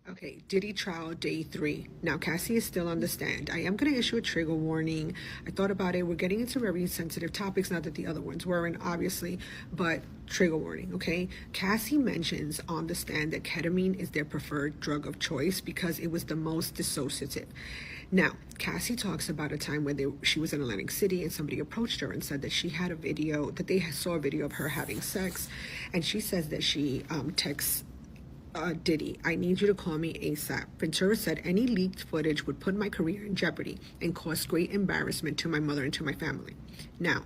Okay, Diddy trial day 3. Now, Cassie is still on the stand. I am going to issue a trigger warning. I thought about it. We're getting into very sensitive topics, not that the other ones weren't, obviously, but trigger warning, okay? Cassie mentions on the stand that ketamine is their preferred drug of choice because it was the most dissociative. Now, Cassie talks about a time when she was in Atlantic City and somebody approached her and said that she had a video, that they saw a video of her having sex, and she says that she texts Diddy, I need you to call me ASAP. Ventura said any leaked footage would put my career in jeopardy and cause great embarrassment to my mother and to my family. Now,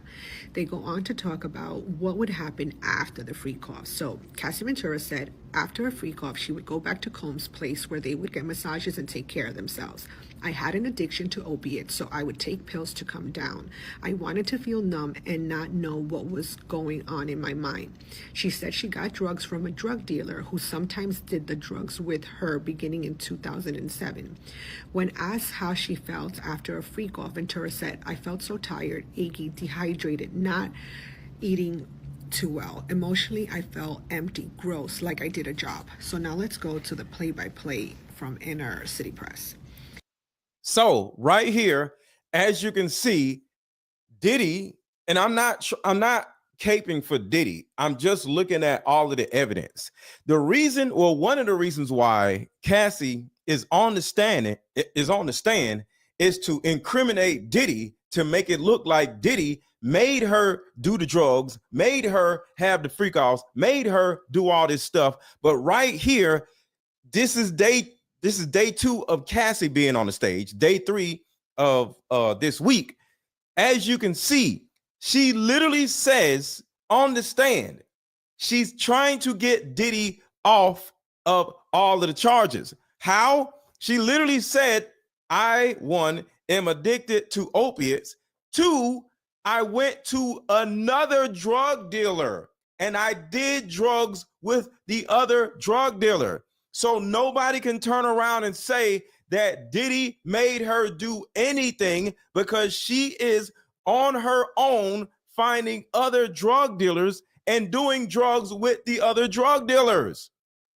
they go on to talk about what would happen after the freak off. So, Cassie Ventura said after a freak off, she would go back to Combs' place where they would get massages and take care of themselves. I had an addiction to opiates, so I would take pills to come down. I wanted to feel numb and not know what was going on in my mind. She said she got drugs from a drug dealer who sometimes did the drugs with her beginning in 2007. When asked how she felt after a freak off, Ventura said, I felt so tired, achy, dehydrated, not eating too well. Emotionally, I felt empty, gross, like I did a job. So now let's go to the play-by-play from Inner City Press. So right here, as you can see, Diddy, and I'm not caping for Diddy. I'm just looking at all of the evidence. One of the reasons why Cassie is on the stand is to incriminate Diddy, to make it look like Diddy made her do the drugs, made her have the freak offs, made her do all this stuff. But right here, this is day 2 of Cassie being on the stage, day 3 of this week. As you can see, she literally says on the stand, she's trying to get Diddy off of all of the charges. How? She literally said, I, 1, am addicted to opiates. 2, I went to another drug dealer and I did drugs with the other drug dealer. So nobody can turn around and say that Diddy made her do anything, because she is on her own finding other drug dealers and doing drugs with the other drug dealers.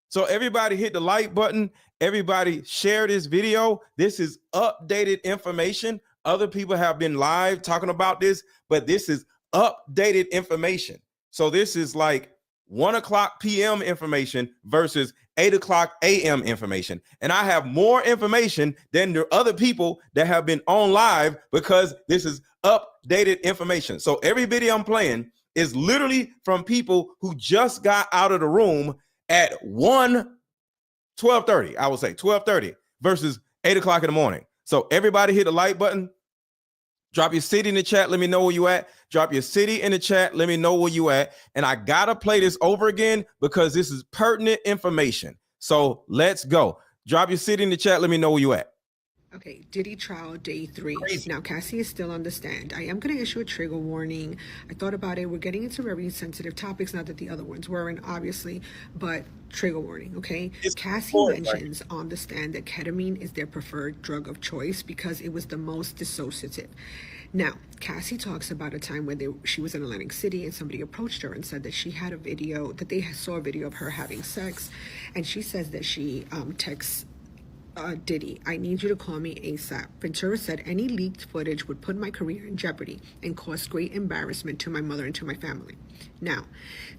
So everybody hit the like button. Everybody share this video. This is updated information. Other people have been live talking about this, but this is updated information. So this is like 1 o'clock p.m. information versus 8 o'clock a.m. information. And I have more information than the other people that have been on live, because this is updated information. So every video I'm playing is literally from people who just got out of the room at 12:30, I would say 12:30 versus 8 o'clock in the morning. So everybody hit the like button. Drop your city in the chat. Let me know where you at. Drop your city in the chat. Let me know where you at. And I got to play this over again because this is pertinent information. So let's go. Drop your city in the chat. Let me know where you at. Okay, Diddy trial day 3. Crazy. Now, Cassie is still on the stand. I am going to issue a trigger warning. I thought about it. We're getting into very sensitive topics, not that the other ones weren't, obviously, but trigger warning, okay? Cassie mentions on the stand that ketamine is their preferred drug of choice because it was the most dissociative. Now, Cassie talks about a time when she was in Atlantic City and somebody approached her and said that she had a video, that they saw a video of her having sex, and she says that she texts Diddy, I need you to call me ASAP. Ventura said any leaked footage would put my career in jeopardy and cause great embarrassment to my mother and to my family. Now,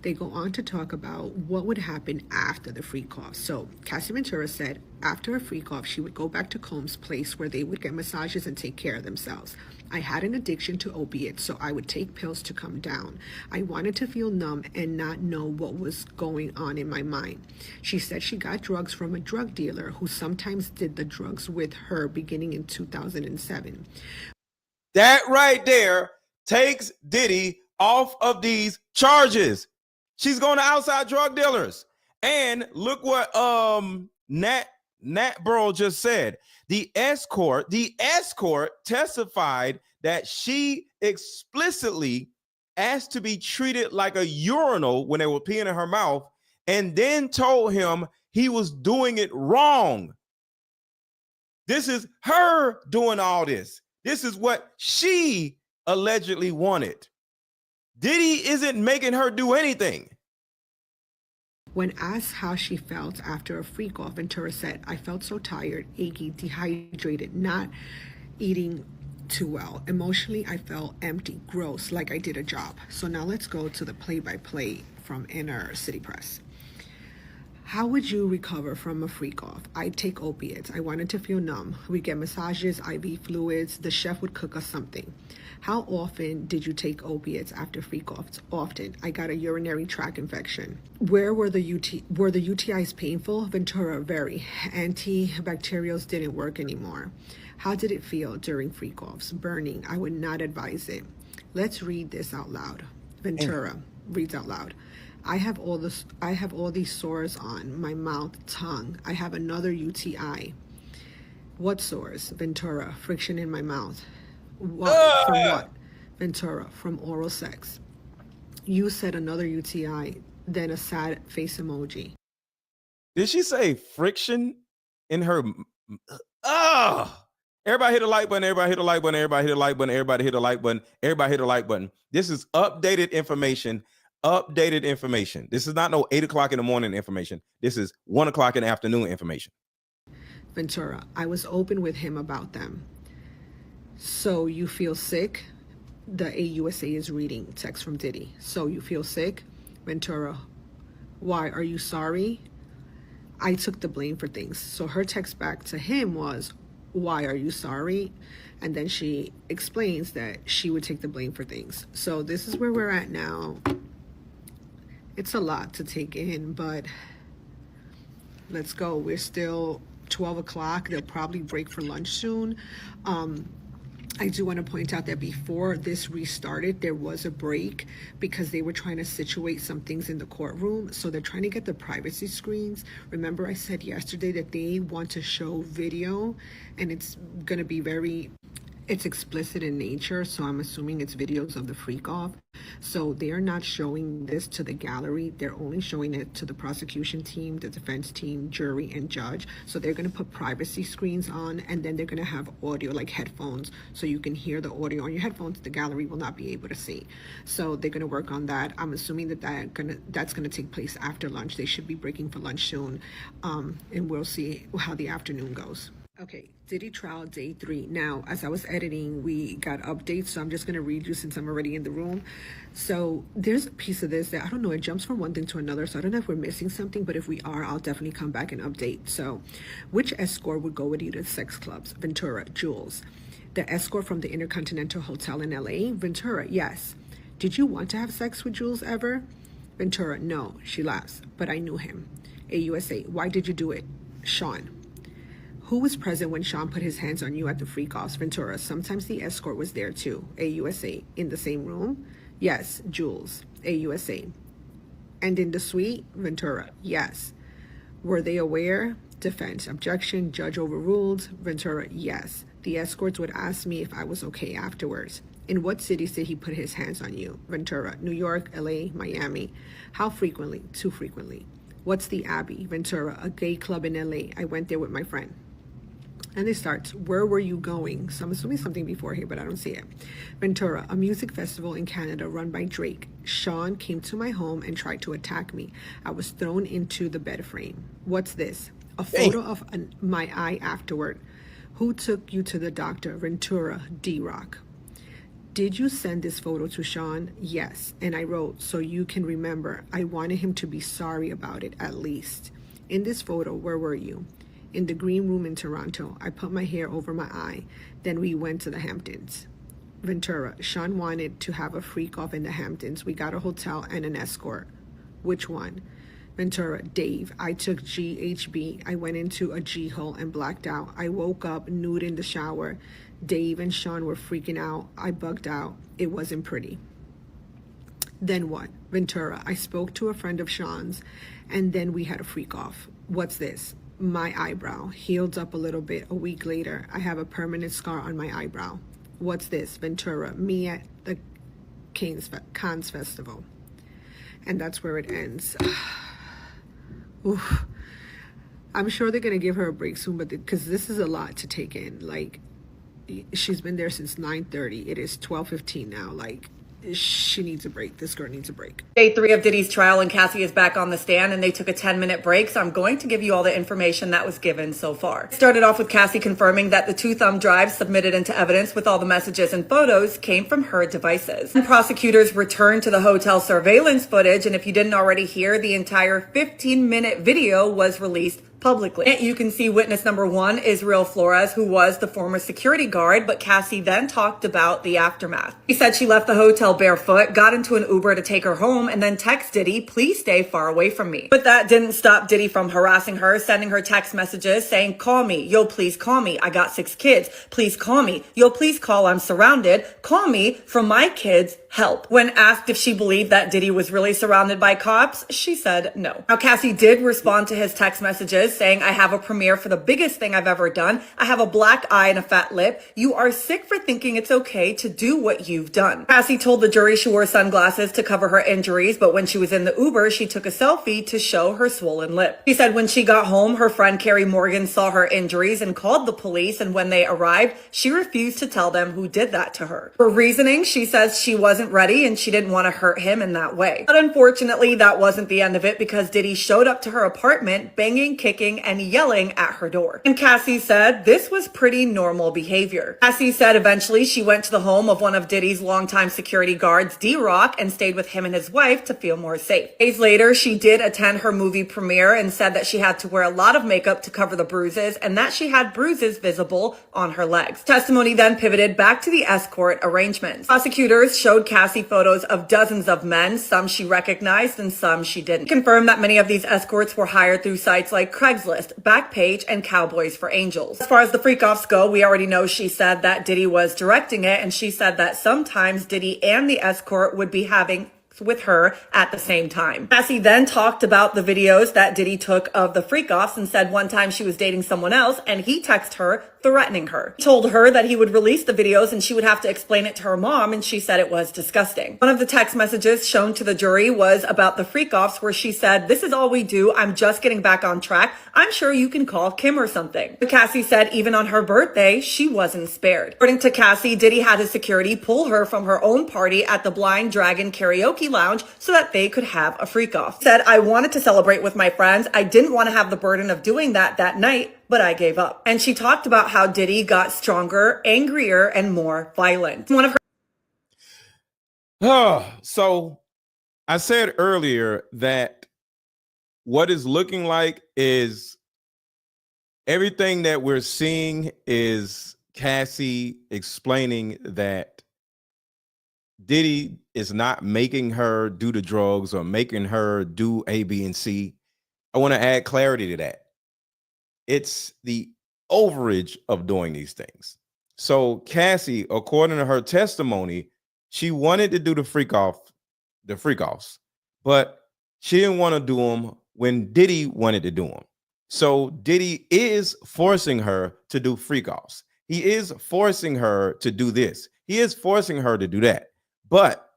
they go on to talk about what would happen after the freak off. So, Cassie Ventura said after a freak off, she would go back to Combs' place where they would get massages and take care of themselves. I had an addiction to opiates, so I would take pills to come down. I wanted to feel numb and not know what was going on in my mind. She said she got drugs from a drug dealer who sometimes did the drugs with her beginning in 2007. That right there takes Diddy off of these charges. She's going to outside drug dealers. And look what Nat Burrow just said. The escort testified that she explicitly asked to be treated like a urinal when they were peeing in her mouth, and then told him he was doing it wrong. This is her doing all this. This is what she allegedly wanted. Diddy isn't making her do anything. When asked how she felt after a freak off, Ventura said, I felt so tired, achy, dehydrated, not eating too well. Emotionally, I felt empty, gross, like I did a job. So now let's go to the play by play from Inner City Press. How would you recover from a freak off? I'd take opiates. I wanted to feel numb. We'd get massages, IV fluids. The chef would cook us something. How often did you take opiates after freak offs? Often. I got a urinary tract infection. Were the UTIs painful? Ventura, very. Antibacterials didn't work anymore. How did it feel during freak offs? Burning. I would not advise it. Let's read this out loud. Ventura reads out loud. I have all these sores on my mouth, tongue. I have another UTI. What sores? Ventura, friction in my mouth. What? From what? Ventura, from oral sex. You said another UTI, then a sad face emoji. Did she say friction in her? Ah! Everybody hit a like button. Everybody hit a like button. Everybody hit a like button. Everybody hit a like button. Everybody hit a like button. This is updated information. Updated information. This is not no 8 o'clock in the morning information. This is 1 o'clock in the afternoon information. Ventura, I was open with him about them. So you feel sick? The AUSA is reading text from Diddy. So you feel sick? Ventura, why? Are you sorry? I took the blame for things. So her text back to him was, why are you sorry? And then she explains that she would take the blame for things. So this is where we're at now. It's a lot to take in, but let's go. We're still 12 o'clock. They'll probably break for lunch soon. I do want to point out that before this restarted, there was a break because they were trying to situate some things in the courtroom. So they're trying to get the privacy screens. Remember, I said yesterday that they want to show video, and it's going to be it's explicit in nature, so I'm assuming it's videos of the freak off. So they are not showing this to the gallery. They're only showing it to the prosecution team, the defense team, jury, and judge. So they're going to put privacy screens on, and then they're going to have audio, like headphones, so you can hear the audio on your headphones. The gallery will not be able to see. So they're going to work on that. I'm assuming that's going to take place after lunch. They should be breaking for lunch soon, and we'll see how the afternoon goes. Okay, Diddy trial day 3. Now, as I was editing, we got updates, so I'm just going to read you since I'm already in the room. So there's a piece of this that, I don't know, it jumps from one thing to another, so I don't know if we're missing something, but if we are, I'll definitely come back and update. So, which escort would go with you to sex clubs? Ventura, Jules. The escort from the Intercontinental Hotel in LA? Ventura, yes. Did you want to have sex with Jules ever? Ventura, no. She laughs, but I knew him. AUSA, why did you do it? Sean. Who was present when Sean put his hands on you at the freak offs? Ventura, sometimes the escort was there too. AUSA, in the same room? Yes. Jules. AUSA. And in the suite? Ventura, yes. Were they aware? Defense. Objection. Judge overruled. Ventura, yes. The escorts would ask me if I was okay afterwards. In what cities did he put his hands on you? Ventura, New York, LA, Miami. How frequently? Too frequently. What's the Abbey? Ventura, a gay club in LA. I went there with my friend. And it starts, where were you going? So I'm assuming something before here, but I don't see it. Ventura, a music festival in Canada run by Drake. Sean came to my home and tried to attack me. I was thrown into the bed frame. What's this? A photo of my eye afterward. Who took you to the doctor? Ventura, D-Rock. Did you send this photo to Sean? Yes. And I wrote, so you can remember. I wanted him to be sorry about it, at least. In this photo, where were you? In the green room in Toronto. I put my hair over my eye. Then we went to the Hamptons. Ventura, Sean wanted to have a freak off in the Hamptons. We got a hotel and an escort. Which one? Ventura, Dave. I took GHB. I went into a G hole and blacked out. I woke up nude in the shower. Dave and Sean were freaking out. I bugged out. It wasn't pretty. Then what? Ventura, I spoke to a friend of Sean's, and then we had a freak off. What's this? My eyebrow healed up a little bit. A week later, I have a permanent scar on my eyebrow. What's this? Ventura, me at the Cannes Festival. And that's where it ends. Oof. I'm sure they're going to give her a break soon, but because this is a lot to take in. Like, she's been there since 9:30. It is 12:15 now. Like, she needs a break. This girl needs a break. Day 3 of Diddy's trial, and Cassie is back on the stand, and they took a 10-minute break, so I'm going to give you all the information that was given so far. It started off with Cassie confirming that the 2 thumb drives submitted into evidence with all the messages and photos came from her devices. And prosecutors returned to the hotel surveillance footage, and if you didn't already hear, the entire 15-minute video was released publicly. And you can see witness number 1, Israel Flores, who was the former security guard, but Cassie then talked about the aftermath. She said she left the hotel barefoot, got into an Uber to take her home, and then text Diddy, "Please stay far away from me." But that didn't stop Diddy from harassing her, sending her text messages saying, "Call me. Yo, please call me. I got 6 kids. Please call me. Yo, please call. I'm surrounded. Call me. From my kids, help." When asked if she believed that Diddy was really surrounded by cops, she said no. Now, Cassie did respond to his text messages saying, "I have a premiere for the biggest thing I've ever done. I have a black eye and a fat lip. You are sick for thinking it's okay to do what you've done." Cassie told the jury she wore sunglasses to cover her injuries, but when she was in the Uber, she took a selfie to show her swollen lip. She said when she got home, her friend Carrie Morgan saw her injuries and called the police, and when they arrived, she refused to tell them who did that to her. For reasoning, she says she wasn't ready and she didn't want to hurt him in that way. But unfortunately, that wasn't the end of it, because Diddy showed up to her apartment banging, kicking, and yelling at her door. And Cassie said this was pretty normal behavior. Cassie said eventually she went to the home of one of Diddy's longtime security guards, D-Rock, and stayed with him and his wife to feel more safe. Days later, she did attend her movie premiere and said that she had to wear a lot of makeup to cover the bruises and that she had bruises visible on her legs. Testimony then pivoted back to the escort arrangements. Prosecutors showed Cassie photos of dozens of men, some she recognized and some she didn't. Confirmed that many of these escorts were hired through sites like Craigslist, Backpage, and Cowboys for Angels. As far as the freak-offs go, we already know she said that Diddy was directing it, and she said that sometimes Diddy and the escort would be having with her at the same time. Cassie then talked about the videos that Diddy took of the freak-offs and said one time she was dating someone else and he texted her threatening her. He told her that he would release the videos and she would have to explain it to her mom, and she said it was disgusting. One of the text messages shown to the jury was about the freak-offs where she said, "This is all we do. I'm just getting back on track. I'm sure you can call Kim or something." But Cassie said even on her birthday, she wasn't spared. According to Cassie, Diddy had his security pull her from her own party at the Blind Dragon Karaoke Lounge so that they could have a freak-off. Said, "I wanted to celebrate with my friends. I didn't want to have the burden of doing that night, but I gave up." And she talked about how Diddy got stronger, angrier, and more violent. One of her So I said earlier that what is looking like is everything that we're seeing is Cassie explaining that Diddy is not making her do the drugs or making her do A, B, and C. I want to add clarity to that. It's the overage of doing these things. So Cassie, according to her testimony, she wanted to do the freak-offs, but she didn't want to do them when Diddy wanted to do them. So Diddy is forcing her to do freak-offs. He is forcing her to do this. He is forcing her to do that. But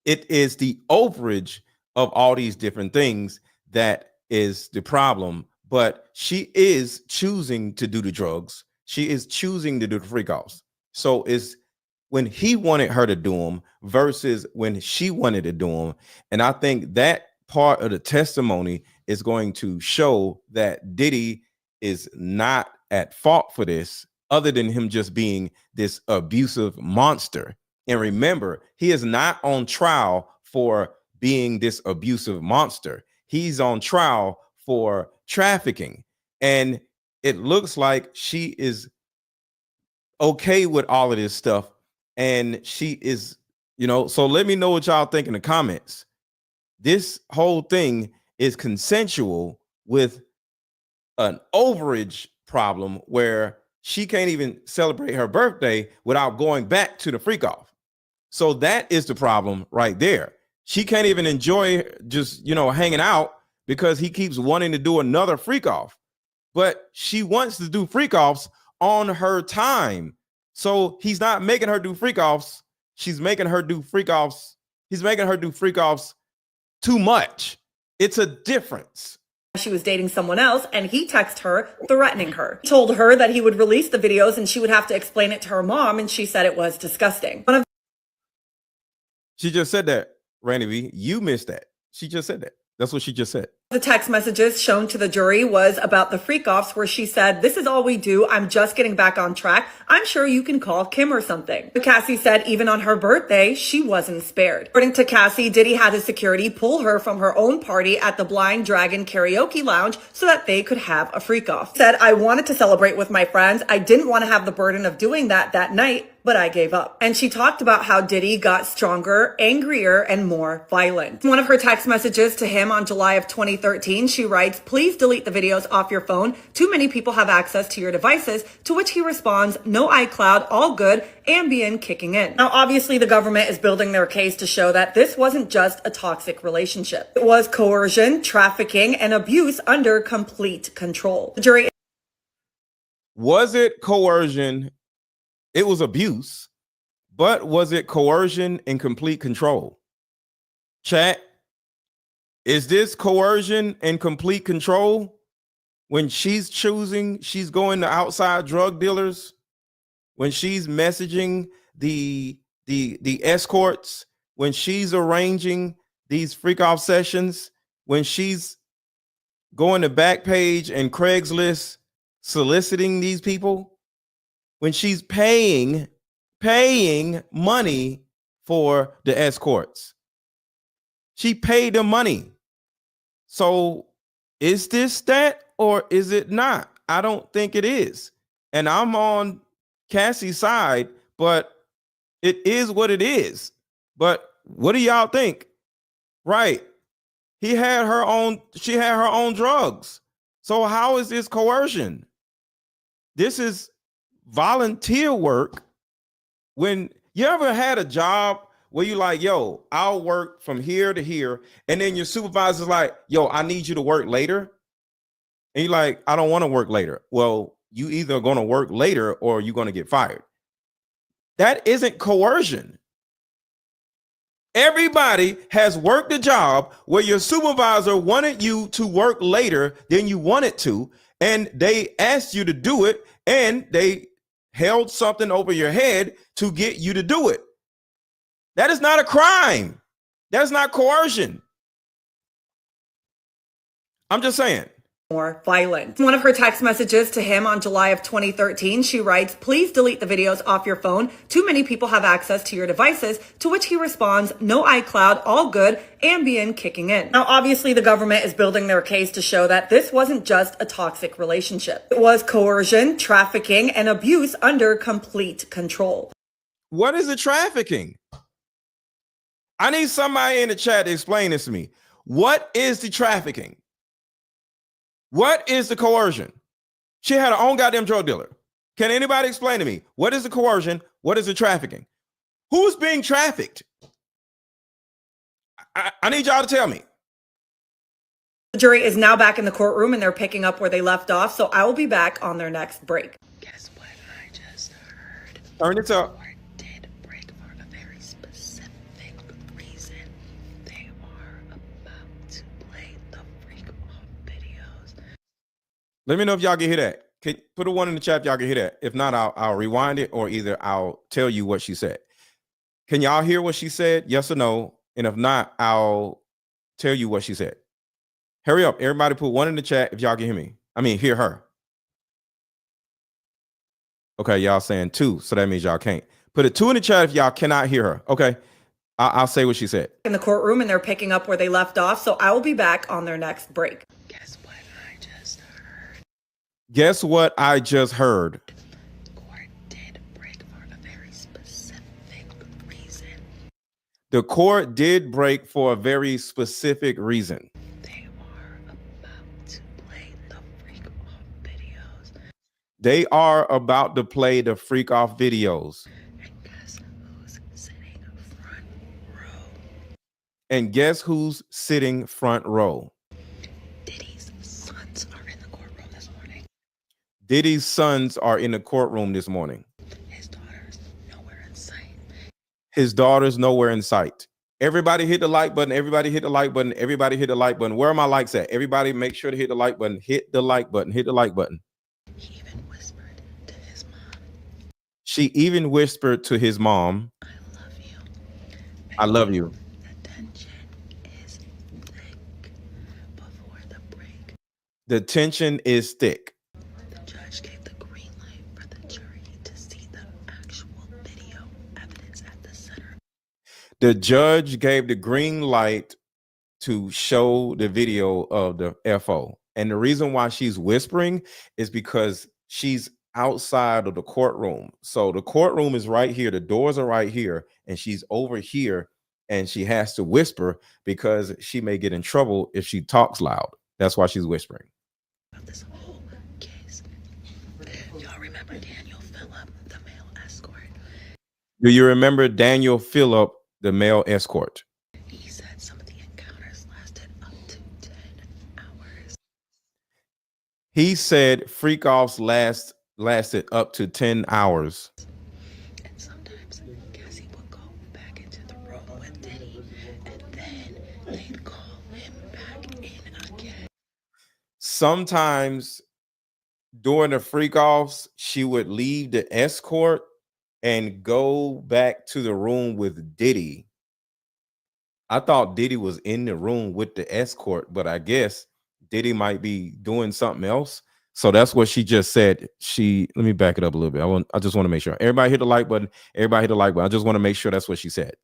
it is the overage of all these different things that is the problem. But she is choosing to do the drugs. She is choosing to do the freak-offs. So it's when he wanted her to do them versus when she wanted to do them. And I think that part of the testimony is going to show that Diddy is not at fault for this, other than him just being this abusive monster. And remember, he is not on trial for being this abusive monster. He's on trial for trafficking. And it looks like she is okay with all of this stuff. And she is, so let me know what y'all think in the comments. This whole thing is consensual with an overage problem where she can't even celebrate her birthday without going back to the freak-off. So that is the problem right there. She can't even enjoy just, hanging out because he keeps wanting to do another freak-off. But she wants to do freak-offs on her time. So he's not making her do freak-offs. She's making her do freak-offs. He's making her do freak-offs too much. It's a difference. She was dating someone else and he texted her threatening her. He told her that he would release the videos and she would have to explain it to her mom, and she said it was disgusting. She just said that, Randy V. You missed that. She just said that. That's what she just said. The text messages shown to the jury was about the freak-offs where she said, "This is all we do. I'm just getting back on track. I'm sure you can call Kim or something." But Cassie said even on her birthday, she wasn't spared. According to Cassie, Diddy had his security pull her from her own party at the Blind Dragon Karaoke Lounge so that they could have a freak-off. Said, "I wanted to celebrate with my friends. I didn't want to have the burden of doing that night, but I gave up." And she talked about how Diddy got stronger, angrier, and more violent. In one of her text messages to him on July of 2013, she writes, "Please delete the videos off your phone. Too many people have access to your devices," to which he responds, "No iCloud, all good, Ambien kicking in." Now, obviously, the government is building their case to show that this wasn't just a toxic relationship. It was coercion, trafficking, and abuse under complete control. The jury. Was it coercion? It was abuse, but was it coercion and complete control? Chat, is this coercion and complete control when she's choosing, she's going to outside drug dealers, when she's messaging the escorts, when she's arranging these freak off sessions, when she's going to Backpage and Craigslist soliciting these people? When she's paying money for the escorts, she paid the money. So is this that or is it not? I don't think it is. And I'm on Cassie's side, but it is what it is. But what do y'all think? Right. She had her own drugs. So how is this coercion? This is volunteer work. When you ever had a job where you like, yo, I'll work from here to here, and then your supervisor's like, yo, I need you to work later, and you're like, I don't want to work later. Well, you either going to work later or you're going to get fired. That isn't coercion. Everybody has worked a job where your supervisor wanted you to work later than you wanted to, and they asked you to do it, and they held something over your head to get you to do it. That is not a crime. That's not coercion. I'm just saying. More violent. In one of her text messages to him on July of 2013, she writes, "Please delete the videos off your phone. Too many people have access to your devices," to which he responds, "No iCloud, all good, Ambien kicking in." Now, obviously, the government is building their case to show that this wasn't just a toxic relationship. It was coercion, trafficking, and abuse under complete control. What is the trafficking? I need somebody in the chat to explain this to me. What is the trafficking? What is the coercion? She had her own goddamn drug dealer. Can anybody explain to me? What is the coercion? What is the trafficking? Who's being trafficked? I need y'all to tell me. The jury is now back in the courtroom and they're picking up where they left off, so I will be back on their next break. Guess what I just heard? Turn it up. Court did break for a very specific reason. They are about to play the freak off videos. Let me know if y'all can hear that. Can put a one in the chat if y'all can hear that. If not, I'll rewind it, or either I'll tell you what she said. Can y'all hear what she said? Yes or no? And if not, I'll tell you what she said. Hurry up. Everybody put one in the chat if y'all can hear me. I mean, hear her. Okay, y'all saying two, so that means y'all can't. Put a two in the chat if y'all cannot hear her. Okay, I'll say what she said. In the courtroom and they're picking up where they left off, so I will be back on their next break. Guess what I just heard? Guess what I just heard? Court did break for a very specific reason. The court did break for a very specific reason. They are about to play the freak off videos. They are about to play the freak off videos. And guess who's sitting front row? And guess who's sitting front row? Diddy's sons are in the courtroom this morning. Diddy's sons are in the courtroom this morning. His daughter's nowhere in sight. His daughter's nowhere in sight. Everybody hit the like button. Everybody hit the like button. Everybody hit the like button. Where are my likes at? Everybody make sure to hit the like button. Hit the like button. Hit the like button. He even whispered to his mom, She even whispered to his mom, "I love you." I love you. The tension is thick. Before the break, The tension is thick. the judge gave the green light for the jury to see the actual video evidence at the center. The judge gave the green light to show the video of the FO. And the reason why she's whispering is because she's outside of the courtroom. So the courtroom is right here. The doors are right here. And she's over here. And she has to whisper because she may get in trouble if she talks loud. That's why she's whispering. Of this whole case, y'all remember Daniel Phillip, the male escort? Do you remember Daniel Phillip, the male escort? He said some of the encounters lasted up to 10 hours. He said freak offs lasted up to 10 hours. And sometimes Cassie would go back into the room with Diddy, and then they'd call him back in again. Sometimes during the freak offs, she would leave the escort and go back to the room with Diddy. I thought Diddy was in the room with the escort, but I guess Diddy might be doing something else. So that's what she just said. Let me back it up a little bit. I just want to make sure. Everybody hit the like button. Everybody hit the like button. I just want to make sure that's what she said.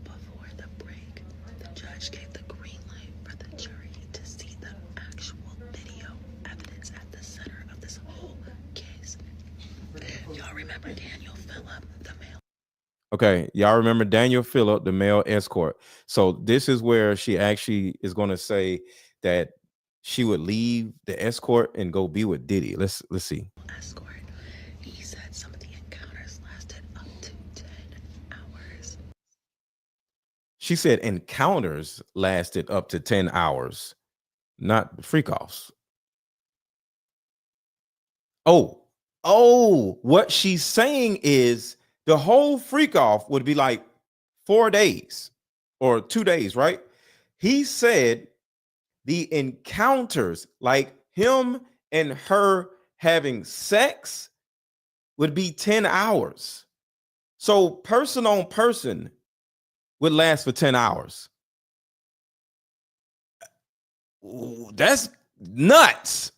Before the break, the judge gave the green light for the jury to see the actual video evidence at the center of this whole case. Y'all remember Daniel Phillip, the male? Okay, y'all remember Daniel Phillip, the male escort. So this is where she actually is going to say that she would leave the escort and go be with Diddy. Let's see. Escort. He said some of the encounters lasted up to 10 hours. She said encounters lasted up to 10 hours, not freak offs. Oh, what she's saying is the whole freak off would be like 4 days or 2 days, right? He said the encounters, like him and her having sex, would be 10 hours. So person on person would last for 10 hours. Ooh, that's nuts.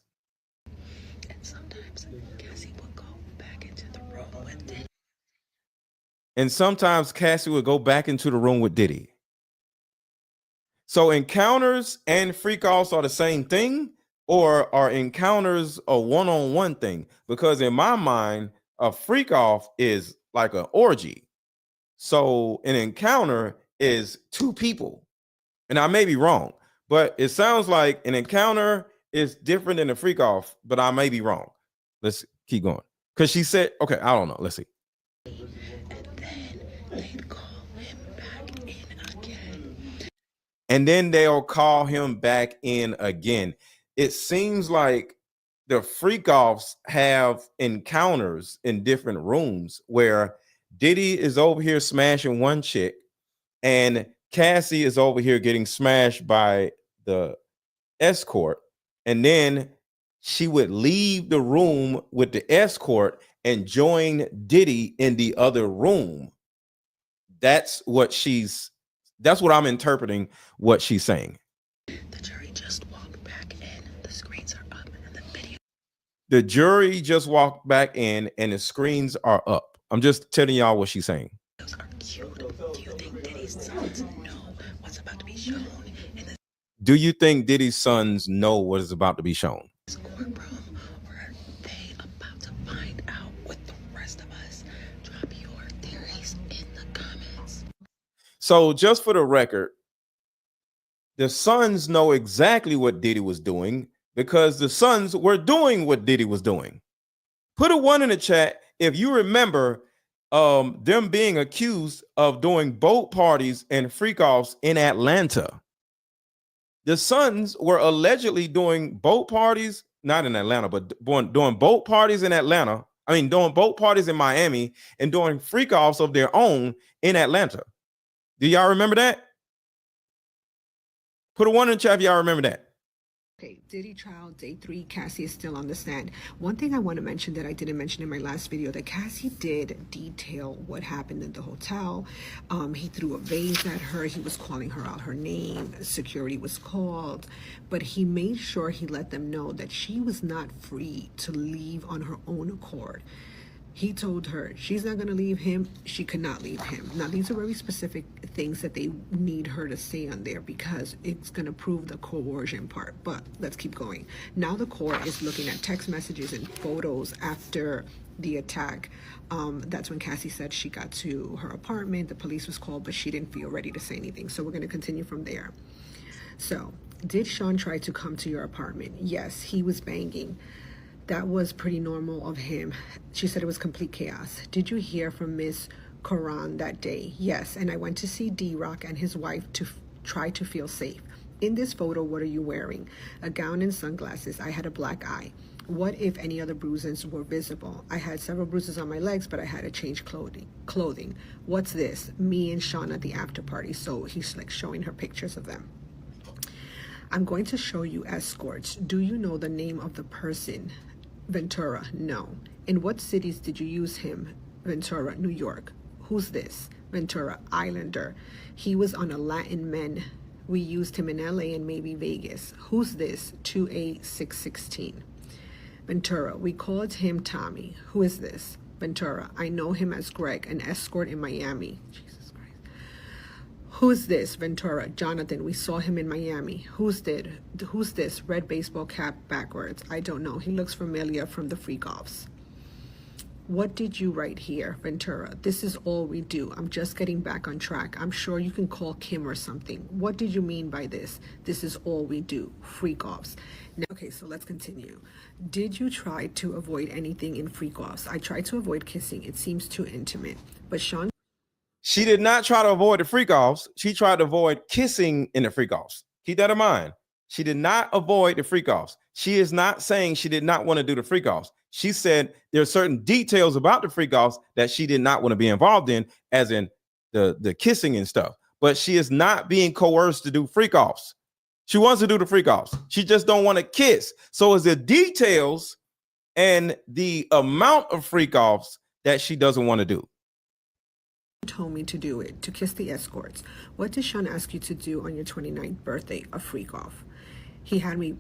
And sometimes Cassie would go back into the room with Diddy. And sometimes Cassie would go back into the room with Diddy. So encounters and freak offs are the same thing, or are encounters a one-on-one thing? Because in my mind, a freak off is like an orgy. So an encounter is two people. And I may be wrong, but it sounds like an encounter is different than a freak off, but I may be wrong. Let's keep going. Because she said, okay, I don't know. Let's see. And then they'd call him back in again. And then they'll call him back in again. It seems like the freak offs have encounters in different rooms where Diddy is over here smashing one chick and Cassie is over here getting smashed by the escort. And then she would leave the room with the escort and join Diddy in the other room. That's what I'm interpreting what she's saying. The jury just walked back in. The screens are up and the video. The jury just walked back in and the screens are up. I'm just telling y'all what she's saying. Those are cute. Do you think Diddy's sons know what's about to be shown in this Do you think Diddy's sons know what is about to be shown? courtroom? Or are they about to find out with the rest of us? Drop your theories in the comments. So just for the record, the sons know exactly what Diddy was doing because the sons were doing what Diddy was doing. Put a 1 in the chat if you remember them being accused of doing boat parties and freak offs in Atlanta. The sons were allegedly doing boat parties, not in Atlanta, but doing boat parties in Atlanta. I mean, doing boat parties in Miami and doing freak offs of their own in Atlanta. Do y'all remember that? Put a 1 in the chat if y'all remember that. Okay, Diddy trial day 3. Cassie is still on the stand. One thing I want to mention that I didn't mention in my last video, that Cassie did detail what happened in the hotel. He threw a vase at her. He was calling her out her name. Security was called, but he made sure he let them know that she was not free to leave on her own accord. He told her she's not going to leave him. She could not leave him. Now, these are very specific things that they need her to say on there because it's going to prove the coercion part. But let's keep going. Now the court is looking at text messages and photos after the attack. That's when Cassie said she got to her apartment. The police was called, but she didn't feel ready to say anything. So we're going to continue from there. So, did Sean try to come to your apartment? Yes, he was banging. That was pretty normal of him. She said it was complete chaos. Did you hear from Miss Coran that day? Yes, and I went to see D-Rock and his wife to try to feel safe. In this photo, what are you wearing? A gown and sunglasses. I had a black eye. What if any other bruises were visible? I had several bruises on my legs, but I had to change clothing. What's this? Me and Sean at the after party. So he's like showing her pictures of them. I'm going to show you escorts. Do you know the name of the person? Ventura, no. In what cities did you use him? Ventura, New York. Who's this? Ventura, Islander. He was on a Latin Men. We used him in LA and maybe Vegas. Who's this? 2A616. Ventura, we called him Tommy. Who is this? Ventura, I know him as Greg, an escort in Miami. Jesus Christ. Who's this? Ventura, Jonathan, we saw him in Miami. Who's this? Red baseball cap backwards. I don't know. He looks familiar from the freak offs. What did you write here? Ventura, this is all we do. I'm just getting back on track. I'm sure you can call Kim or something. What did you mean by this? This is all we do. Freak offs. Now, okay, so let's continue. Did you try to avoid anything in freak offs? I tried to avoid kissing. It seems too intimate. But Sean, She did not try to avoid the freak offs. She tried to avoid kissing in the freak offs. Keep that in mind. She did not avoid the freak offs. She is not saying she did not want to do the freak offs. She said there are certain details about the freak offs that she did not want to be involved in, as in the kissing and stuff. But she is not being coerced to do freak offs. She wants to do the freak offs. She just don't want to kiss. So it's the details and the amount of freak offs that she doesn't want to do. told me to do it, to kiss the escorts. What did Sean ask you to do on your 29th birthday? A freak off. He had me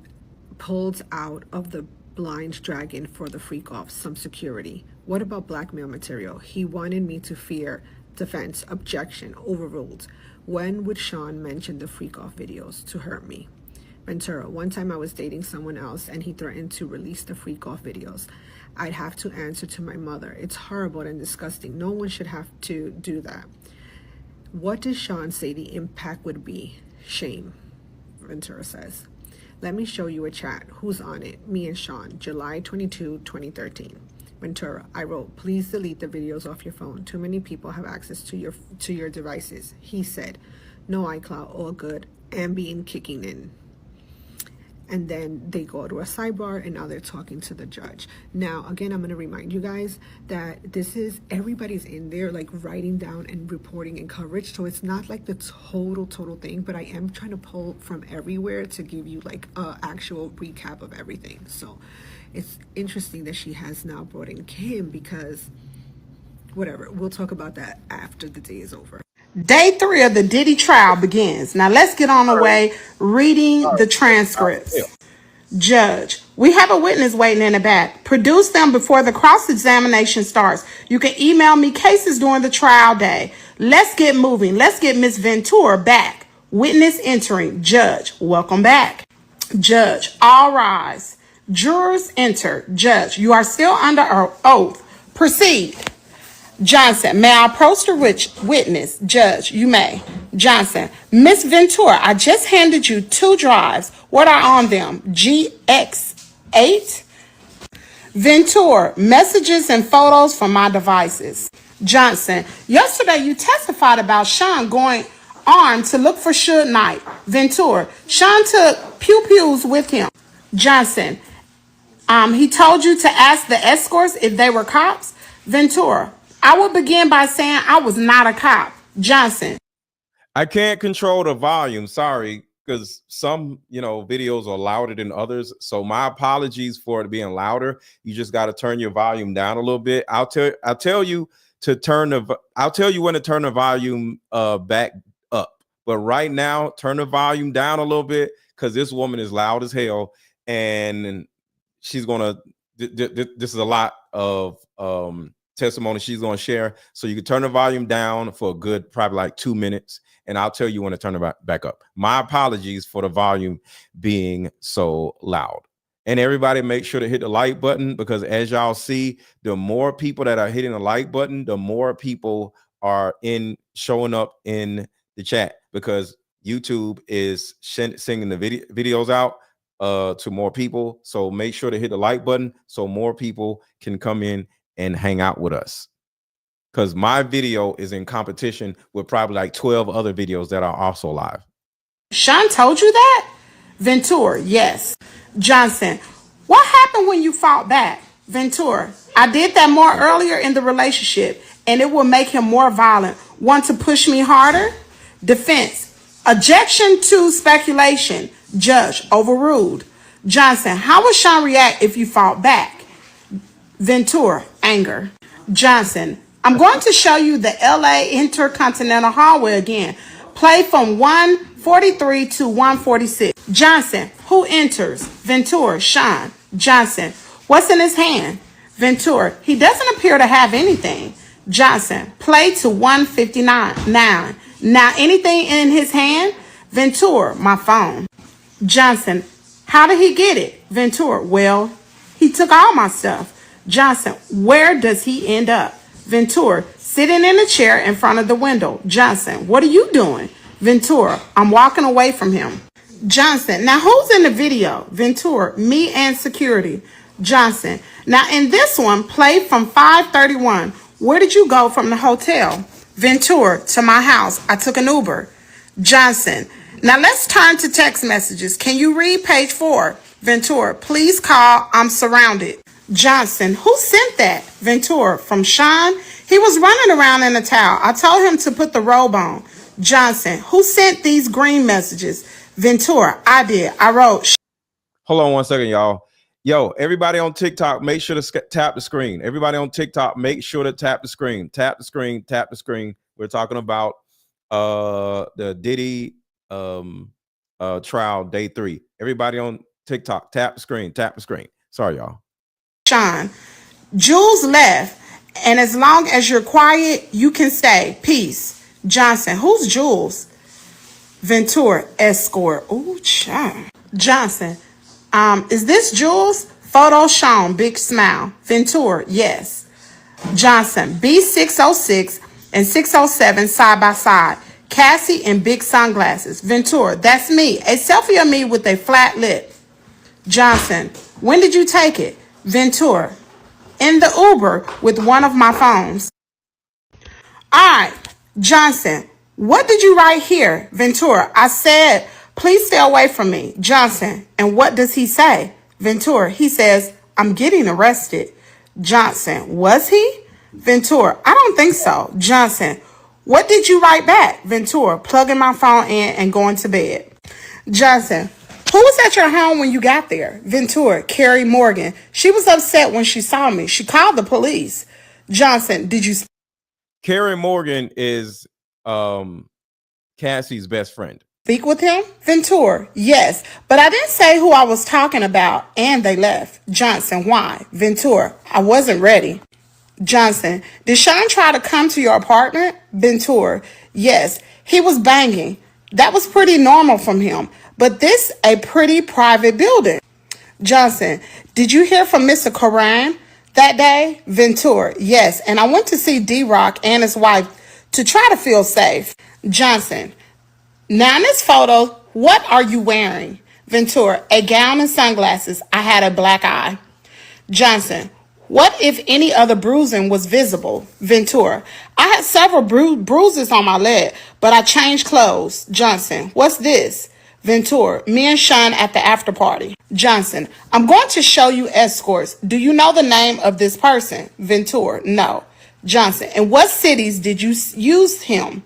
pulled out of the blind dragon for the freak off, some security. What about blackmail material? He wanted me to fear defense, objection, overruled. When would Sean mention the freak off videos to hurt me? Ventura, one time I was dating someone else and he threatened to release the freak off videos. I'd have to answer to my mother. It's horrible and disgusting. No one should have to do that. What did Sean say the impact would be? Shame, Ventura says. Let me show you a chat. Who's on it? Me and Sean, July 22, 2013. Ventura, I wrote, please delete the videos off your phone. Too many people have access to your devices. He said, no iCloud, all good. Ambien kicking in. And then they go to a sidebar and now they're talking to the judge. Now, again, I'm going to remind you guys that this is, everybody's in there like writing down and reporting and coverage. So it's not like the total thing, but I am trying to pull from everywhere to give you like a actual recap of everything. So it's interesting that she has now brought in Kim because whatever, we'll talk about that after the day is over. Day 3 of the Diddy trial begins. Now let's get on the way reading the transcripts. Judge, we have a witness waiting in the back. Produce them before the cross-examination starts. You can email me cases during the trial day. Let's get moving. Let's get Miss Ventura back. Witness entering. Judge, welcome back. Judge, all rise. Jurors enter. Judge, you are still under oath. Proceed. Johnson, may I approach the witness? Judge, you may. Johnson, Miss Ventura, I just handed you 2 drives. What are on them? GX8? Ventura, messages and photos from my devices. Johnson, yesterday you testified about Sean going armed to look for Suge Knight. Ventura, Sean took pew-pews with him. Johnson, he told you to ask the escorts if they were cops. Ventura, I will begin by saying I was not a cop. Johnson. I can't control the volume. Sorry. because some, videos are louder than others. So my apologies for it being louder. You just got to turn your volume down a little bit. I'll tell you I'll tell you when to turn the volume back up. But right now, turn the volume down a little bit because this woman is loud as hell, and she's gonna. This is a lot of testimony she's gonna share. So you can turn the volume down for a good, probably like 2 minutes, and I'll tell you when to turn it back up. My apologies for the volume being so loud. And everybody make sure to hit the like button, because as y'all see, the more people that are hitting the like button, the more people are showing up in the chat, because YouTube is sending the videos out to more people. So make sure to hit the like button so more people can come in and hang out with us, because my video is in competition with probably like 12 other videos that are also live. Sean told you that? Ventura, yes. Johnson, what happened when you fought back? Ventura, I did that more earlier in the relationship, and it will make him more violent. Want to push me harder? Defense, objection to speculation. Judge, overruled. Johnson, how would Sean react if you fought back? Ventura, anger. Johnson, I'm going to show you the LA Intercontinental Hallway again. Play from 143 to 146. Johnson, who enters? Ventura, Sean. Johnson, what's in his hand? Ventura, he doesn't appear to have anything. Johnson, play to 159. Now, anything in his hand? Ventura, my phone. Johnson, how did he get it? Ventura, well, he took all my stuff. Johnson, where does he end up? Ventura, sitting in a chair in front of the window. Johnson, what are you doing? Ventura, I'm walking away from him. Johnson, now who's in the video? Ventura, me and security. Johnson, now in this one, play from 531. Where did you go from the hotel? Ventura, to my house. I took an Uber. Johnson, now let's turn to text messages. Can you read page 4? Ventura, please call. I'm surrounded. Johnson, who sent that? Ventura, from Sean. He was running around in a towel. I told him to put the robe on. Johnson, who sent these green messages? Ventura, I did. I wrote. Hold on one second, y'all. Yo, everybody on TikTok, make sure to tap the screen. Everybody on TikTok, make sure to tap the screen. Tap the screen. Tap the screen. We're talking about the Diddy trial, day 3. Everybody on TikTok, tap the screen. Tap the screen. Sorry, y'all. Sean, Jules left, and as long as you're quiet, you can stay. Peace. Johnson, who's Jules? Ventura, escort. Ooh, child. Johnson, is this Jules? Photo shown, big smile. Ventura, yes. Johnson, B606 and 607 side by side. Cassie in big sunglasses. Ventura, that's me. A selfie of me with a flat lip. Johnson, when did you take it? Ventura, in the Uber with one of my phones. All right, Johnson, what did you write here? Ventura, I said, please stay away from me. Johnson, and what does he say? Ventura, he says, I'm getting arrested. Johnson, was he? Ventura, I don't think so. Johnson, what did you write back? Ventura, plugging my phone in and going to bed. Johnson, who was at your home when you got there? Ventura, Carrie Morgan. She was upset when she saw me. She called the police. Johnson, did you... Carrie Morgan is Cassie's best friend. Speak with him? Ventura, yes, but I didn't say who I was talking about, and they left. Johnson, why? Ventura, I wasn't ready. Johnson, did Sean try to come to your apartment? Ventura, yes, he was banging. That was pretty normal from him, but this a pretty private building. Johnson, did you hear from Mr. Coran that day? Ventura, yes, and I went to see D-Rock and his wife to try to feel safe. Johnson, now in this photo, what are you wearing? Ventura, a gown and sunglasses. I had a black eye. Johnson, what if any other bruising was visible? Ventura, I had several bruises on my leg, but I changed clothes. Johnson, what's this? Ventura, me and Sean at the after party. Johnson, I'm going to show you escorts. Do you know the name of this person? Ventura, no. Johnson, in what cities did you use him?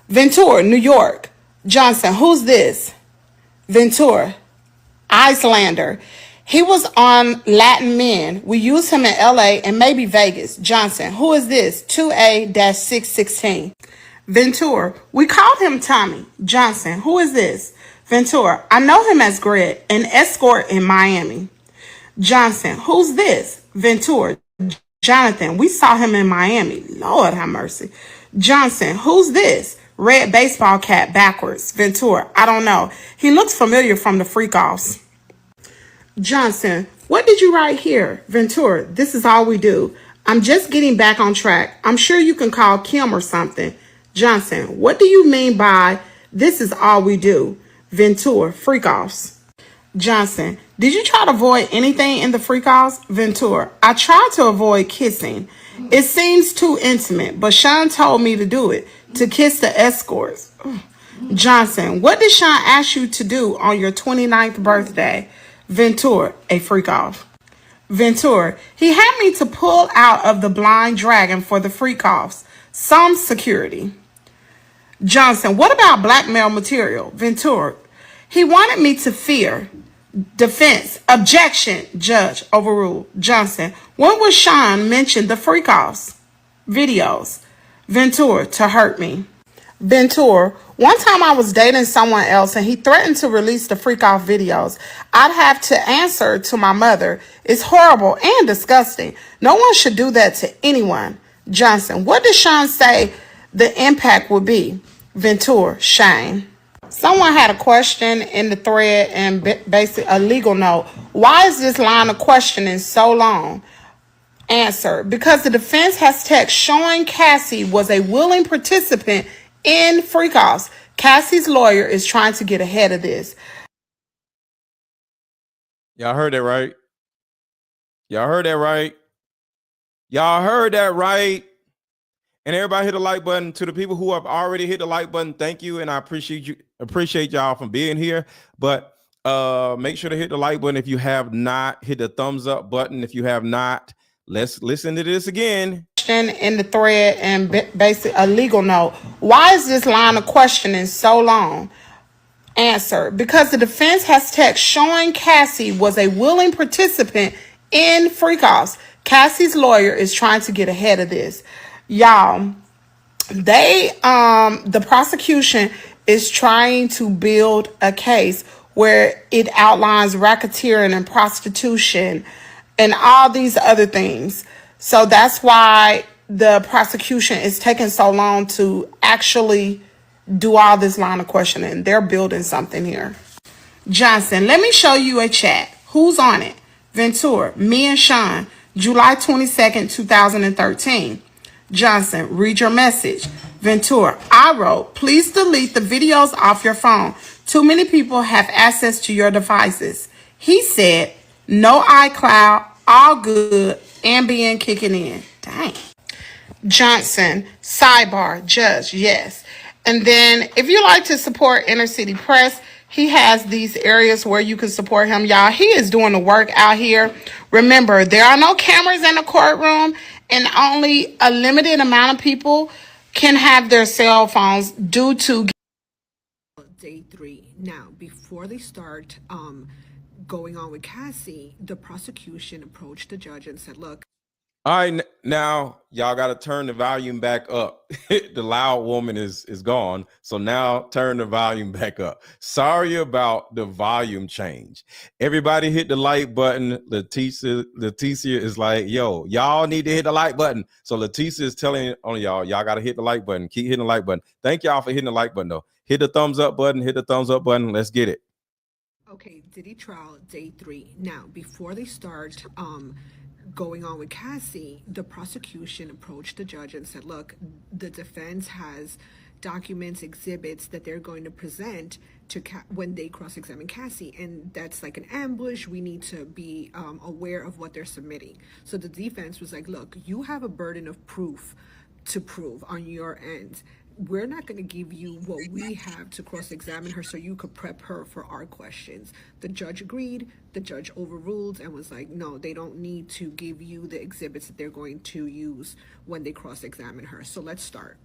Ventura, New York. Johnson, who's this? Ventura, Icelander. He was on Latin Men. We use him in LA and maybe Vegas. Johnson, who is this? 2A-616. Ventura, we called him Tommy. Johnson, who is this? Ventura, I know him as Greg, an escort in Miami. Johnson, who's this? Ventura, Jonathan, we saw him in Miami. Lord have mercy. Johnson, who's this? Red baseball cap backwards. Ventura, I don't know. He looks familiar from the freak offs. Johnson, what did you write here? Ventura, this is all we do. I'm just getting back on track. I'm sure you can call Kim or something. Johnson, what do you mean by this is all we do? Ventura, freak offs. Johnson, did you try to avoid anything in the freak offs? Ventura, I tried to avoid kissing. It seems too intimate, but Sean told me to do it, to kiss the escorts. Johnson, what did Sean ask you to do on your 29th birthday? Ventura, a freak off. Ventura, he had me to pull out of the blind dragon for the freak offs. Some security. Johnson, what about blackmail material? Ventura, he wanted me to fear. Defense, objection, judge, overruled. Johnson, when was Sean mentioned the freak offs? Videos. Ventura, to hurt me. Ventura, one time I was dating someone else and he threatened to release the freak off videos. I'd have to answer to my mother. It's horrible and disgusting. No one should do that to anyone. Johnson, what did Sean say the impact would be? Ventura, shame. Someone had a question in the thread and basically a legal note. Why is this line of questioning so long? Answer, because the defense has text showing Cassie was a willing participant in freak offs. Cassie's lawyer is trying to get ahead of this. Y'all heard that right? Y'all heard that right? Y'all heard that right? And everybody hit the like button. To the people who have already hit the like button, thank you. And I appreciate y'all from being here. But make sure to hit the like button if you have not. Hit the thumbs up button if you have not. Let's listen to this again. In the thread and basically a legal note. Why is this line of questioning so long? Answer, because the defense has text showing Cassie was a willing participant in freak offs. Cassie's lawyer is trying to get ahead of this. Y'all, the prosecution is trying to build a case where it outlines racketeering and prostitution and all these other things. So that's why the prosecution is taking so long to actually do all this line of questioning. They're building something here. Johnson, let me show you a chat. Who's on it? Ventura, me and Sean, July 22nd, 2013. Johnson, read your message. Ventura, I wrote, please delete the videos off your phone. Too many people have access to your devices. He said, no iCloud, all good, Ambien kicking in. Dang. Johnson, sidebar, judge, yes. And then if you like to support Inner City Press, he has these areas where you can support him. Y'all, he is doing the work out here. Remember, there are no cameras in the courtroom and only a limited amount of people can have their cell phones due to Day 3. Now, before they start going on with Cassie, the prosecution approached the judge and said, look, All right, now y'all got to turn the volume back up. The loud woman is gone, so now turn the volume back up. Sorry about the volume change. Everybody hit the like button. Leticia is like, yo, y'all need to hit the like button. So Leticia is telling on y'all got to hit the like button. Keep hitting the like button. Thank y'all for hitting the like button, though. Hit the thumbs up button. Hit the thumbs up button. Let's get it. okay, Diddy trial, Day 3. Now, before they start going on with Cassie, the prosecution approached the judge and said, look, the defense has documents, exhibits that they're going to present to when they cross-examine Cassie, and that's like an ambush. We need to be aware of what they're submitting. So the defense was like, look, you have a burden of proof to prove on your end. We're not going to give you what we have to cross-examine her so you could prep her for our questions. The judge agreed. The judge overruled and was like, no, they don't need to give you the exhibits that they're going to use when they cross-examine her. So let's start.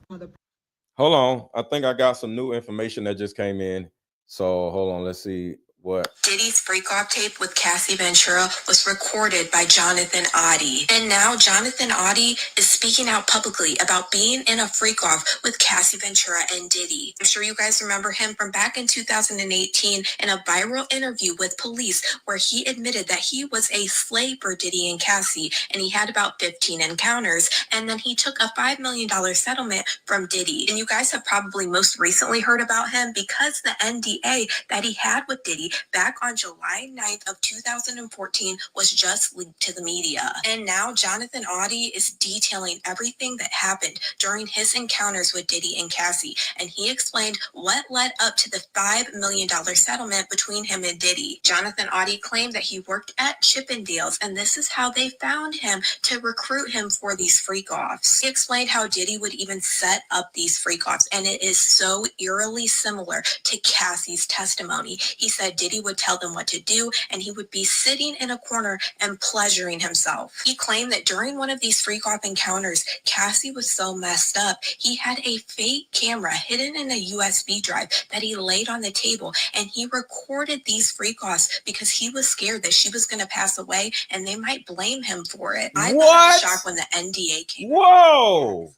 Hold on. I think I got some new information that just came in. So hold on. Let's see what. Diddy's freak-off tape with Cassie Ventura was recorded by Jonathan Oddie. And now Jonathan Oddie is speaking out publicly about being in a freak-off with Cassie Ventura and Diddy. I'm sure you guys remember him from back in 2018 in a viral interview with police where he admitted that he was a slave for Diddy and Cassie, and he had about 15 encounters, and then he took a $5 million settlement from Diddy. And you guys have probably most recently heard about him because the NDA that he had with Diddy back on July 9th of 2014 was just leaked to the media. And now Jonathan Oddie is detailing everything that happened during his encounters with Diddy and Cassie. And he explained what led up to the $5 million settlement between him and Diddy. Jonathan Oddie claimed that he worked at Chippendales, and this is how they found him to recruit him for these freak-offs. He explained how Diddy would even set up these freak-offs, and it is so eerily similar to Cassie's testimony. He said Diddy would tell them what to do, and he would be sitting in a corner and pleasuring himself. He claimed that during one of these freak-off encounters, Cassie was so messed up, he had a fake camera hidden in a USB drive that he laid on the table, and he recorded these freak-offs because he was scared that she was going to pass away and they might blame him for it. I was shocked when the NDA came out. Whoa!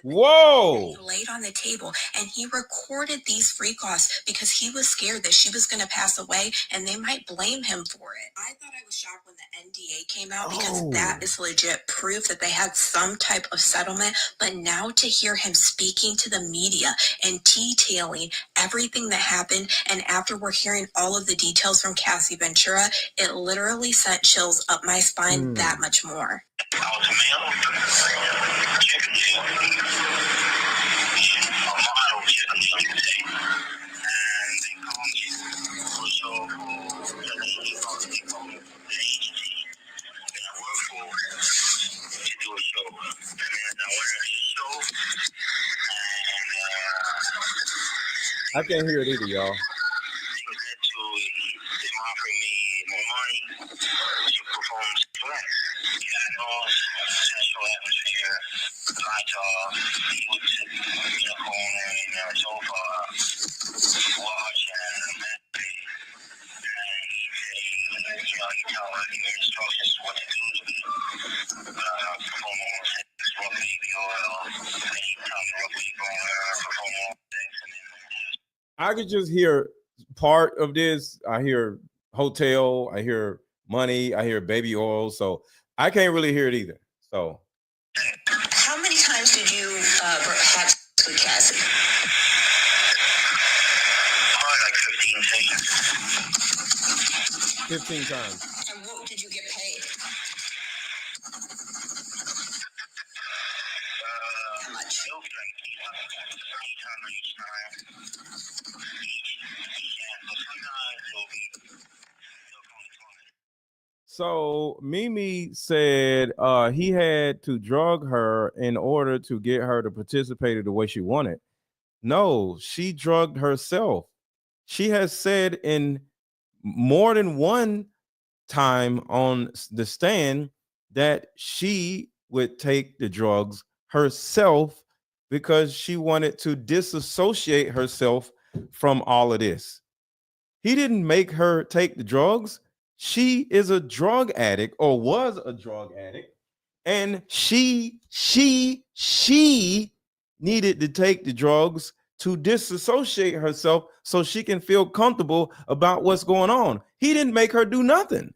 Whoa! He laid on the table and he recorded these freak-offs because he was scared that she was going to pass away and they might blame him for it. I thought I was shocked when the NDA came out because that is legit proof that they had some type of settlement. But now to hear him speaking to the media and detailing everything that happened, and after we're hearing all of the details from Cassie Ventura, it literally sent chills up my spine that much more. I was a male, chicken deal, a model chicken deal, you could say. And they called me for a show for the agency that I work for to do a show. And then I went to the show, and I can't hear it either, y'all. they was led to them offering me more money to perform flex. Yeah, all sexual atmosphere, lights off. He would sit in a corner in a sofa, watch and meditate. And he'd say, he'd tell her, give me instructions what to do to me. Perform all sex, rub baby oil. Then he'd tell me rub baby oil, perform all sex, and then I could just hear part of this. I hear hotel, I hear money, I hear baby oil. So I can't really hear it either. So How many times did you have sex with Cassie? probably like 15 seconds. 15 times. And what did you get paid? How much? It'll be like 800 each time. Each time. But sometimes it'll be 20. So Mimi said he had to drug her in order to get her to participate the way she wanted. No, she drugged herself. She has said in more than one time on the stand that she would take the drugs herself because she wanted to disassociate herself from all of this. He didn't make her take the drugs. She is a drug addict or was a drug addict, and she needed to take the drugs to disassociate herself so she can feel comfortable about what's going on. He didn't make her do nothing.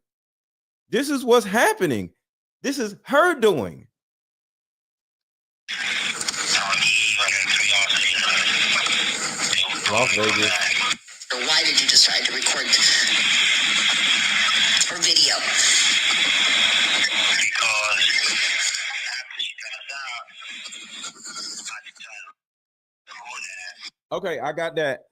This is what's happening. This is her doing. Las Vegas. Or why did you decide to record her video? Because after she got out, I decided to record that. Okay, I got that.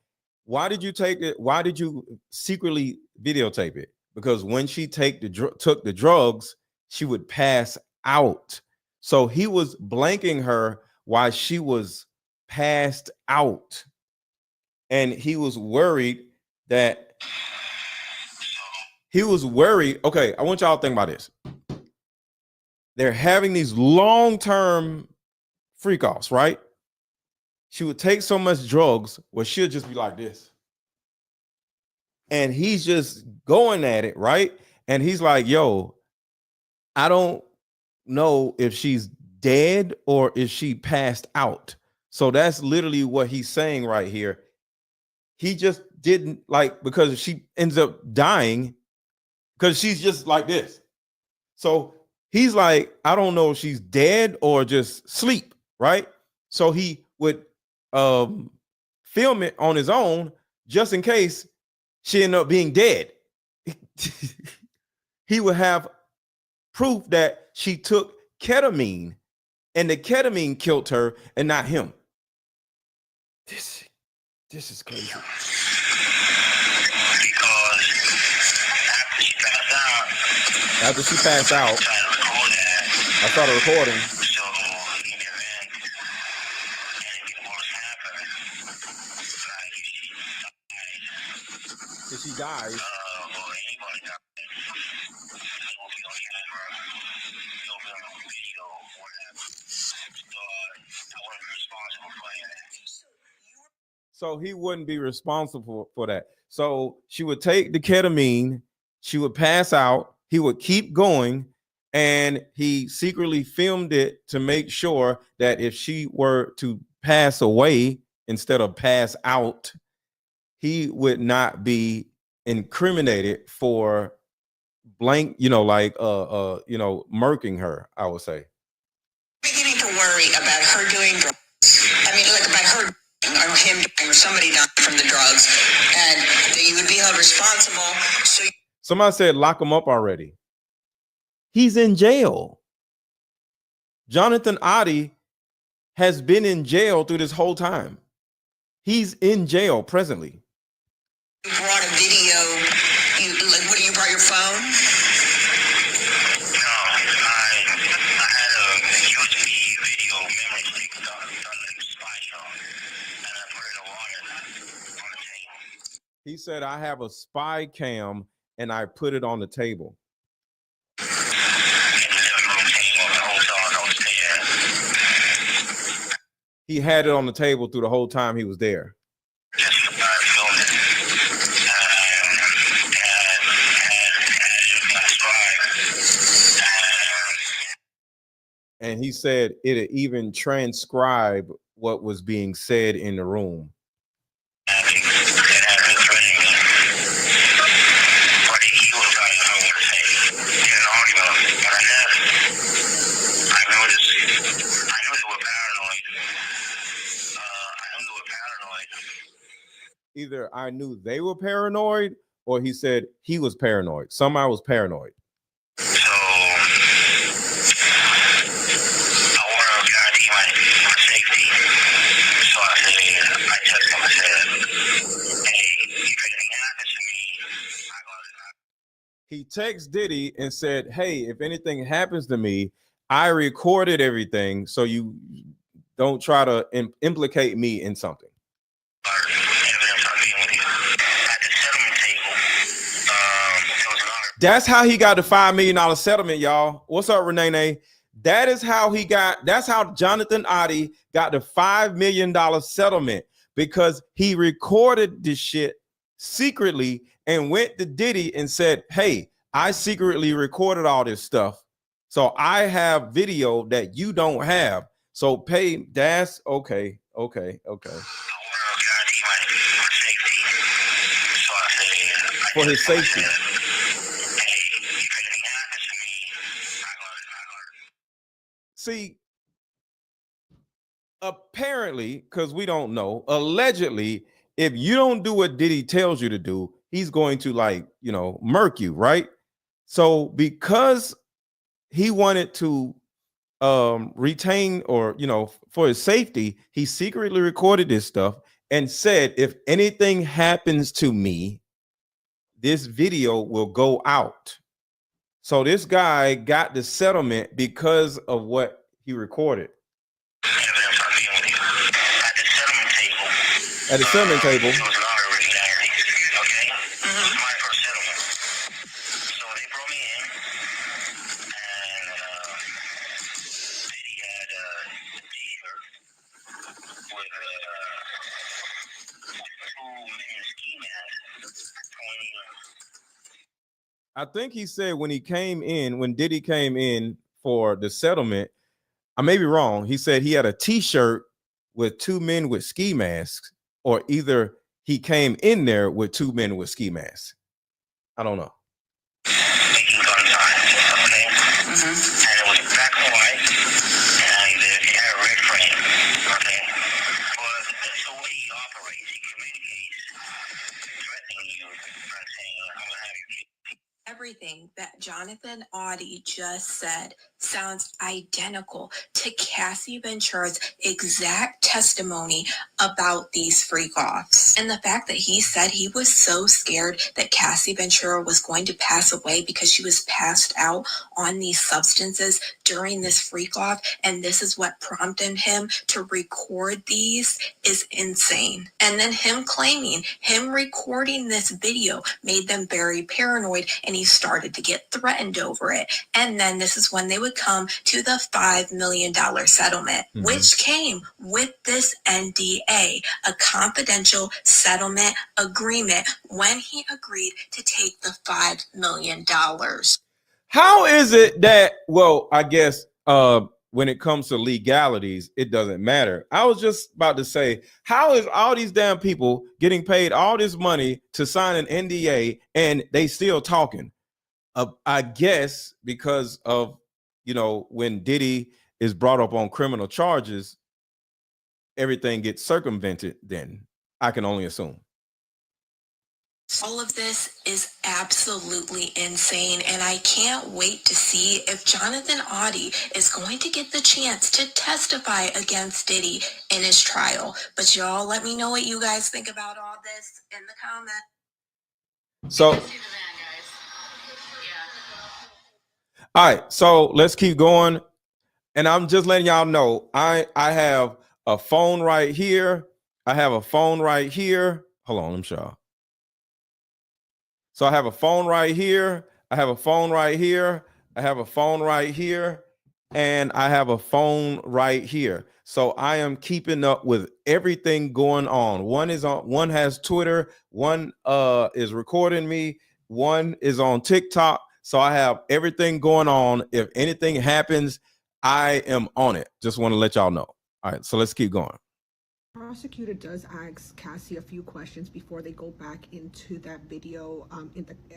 Why did you take it? Why did you secretly videotape it? Because when she took the drugs, she would pass out. So he was blanking her while she was passed out. And he was worried that okay, I want y'all to think about this. They're having these long-term freak offs, right? she would take so much drugs where she'll just be like this. And he's just going at it, right? And he's like, yo, I don't know if she's dead or if she passed out. So that's literally what he's saying right here. He just didn't like, because she ends up dying because she's just like this. So he's like, I don't know if she's dead or just sleep, right? So he would film it on his own just in case she ended up being dead. He would have proof that she took ketamine and the ketamine killed her and not him. This is crazy. Because after she passed out, I started recording. So in the event anything worse happened, like If she dies, or anybody died, it will be on camera, it'll be on video, whatever. So I wouldn't be responsible for any of that. so he wouldn't be responsible for that. So she would take the ketamine, she would pass out, he would keep going, and he secretly filmed it to make sure that if she were to pass away instead of pass out, he would not be incriminated for blank, murking her, I would say. Beginning to worry about her doing drugs. I mean, like about her or him or somebody dying from the drugs, and that you would be held responsible. So Somebody said lock him up already. He's in jail. Jonathan Oddie has been in jail through this whole time. He's in jail presently. you brought a video. You brought your phone? No, I had a USB video memory stick done in Spy on, and I put it on the table. He said, I have a spy cam and I put it on the table. In the living room table, the whole time I was there. He had it on the table through the whole time he was there. Just filmed it. And he said it even transcribed what was being said in the room. Either I knew they were paranoid or he said he was paranoid. Somehow was paranoid. So I want to guarantee my safety. So I texted him, I said, hey, if anything happens to me, I got it. He texted Diddy and said, hey, if anything happens to me, I recorded everything so you don't try to implicate me in something. That's how he got the $5 million settlement, y'all. What's up, Renee? That's how Jonathan Oddie got the $5 million settlement, because he recorded this shit secretly and went to Diddy and said, hey, I secretly recorded all this stuff. So I have video that you don't have. So pay. That's okay. For his safety. See, apparently, because we don't know, allegedly, if you don't do what Diddy tells you to do, he's going to murk you, right? So because he wanted to retain or, for his safety, he secretly recorded this stuff and said, if anything happens to me, this video will go out. So this guy got the settlement because of what he recorded. At the settlement table. It was an honor, really, okay? It was my first settlement. So they brought me in, and Diddy had a t-shirt with I think he said when Diddy came in for the settlement, I may be wrong. He said he had a T-shirt with two men with ski masks, or either he came in there with two men with ski masks. I don't know. Making gun signs, okay? And it was black and white, and it had a red frame, okay? But that's the way he operates. He communicates, threatening you, saying, I'm gonna have you. Everything that Jonathan Audie just said sounds identical to Cassie Ventura's exact testimony about these freak-offs. And the fact that he said he was so scared that Cassie Ventura was going to pass away because she was passed out on these substances during this freak-off, and this is what prompted him to record these, is insane. And then him recording this video made them very paranoid, and he started to get threatened over it. And then this is when they would come to the $5 million settlement, which came with this NDA, a confidential settlement agreement, when he agreed to take the $5 million. How is it that, well, I guess when it comes to legalities, it doesn't matter. I was just about to say, how is all these damn people getting paid all this money to sign an NDA and they still talking? I guess because of, when Diddy is brought up on criminal charges, everything gets circumvented then. I can only assume. All of this is absolutely insane, and I can't wait to see if Jonathan Audie is going to get the chance to testify against Diddy in his trial. But y'all let me know what you guys think about all this in the comments. So, all right, so let's keep going. And I'm just letting y'all know, I have a phone right here. I have a phone right here. Hold on, I'm sure. So I have a phone right here. I have a phone right here. I have a phone right here. And I have a phone right here. So I am keeping up with everything going on. One has Twitter, one is recording me, one is on TikTok. So I have everything going on. If anything happens, I am on it. Just want to let y'all know. All right, so let's keep going. Prosecutor does ask Cassie a few questions before they go back into that video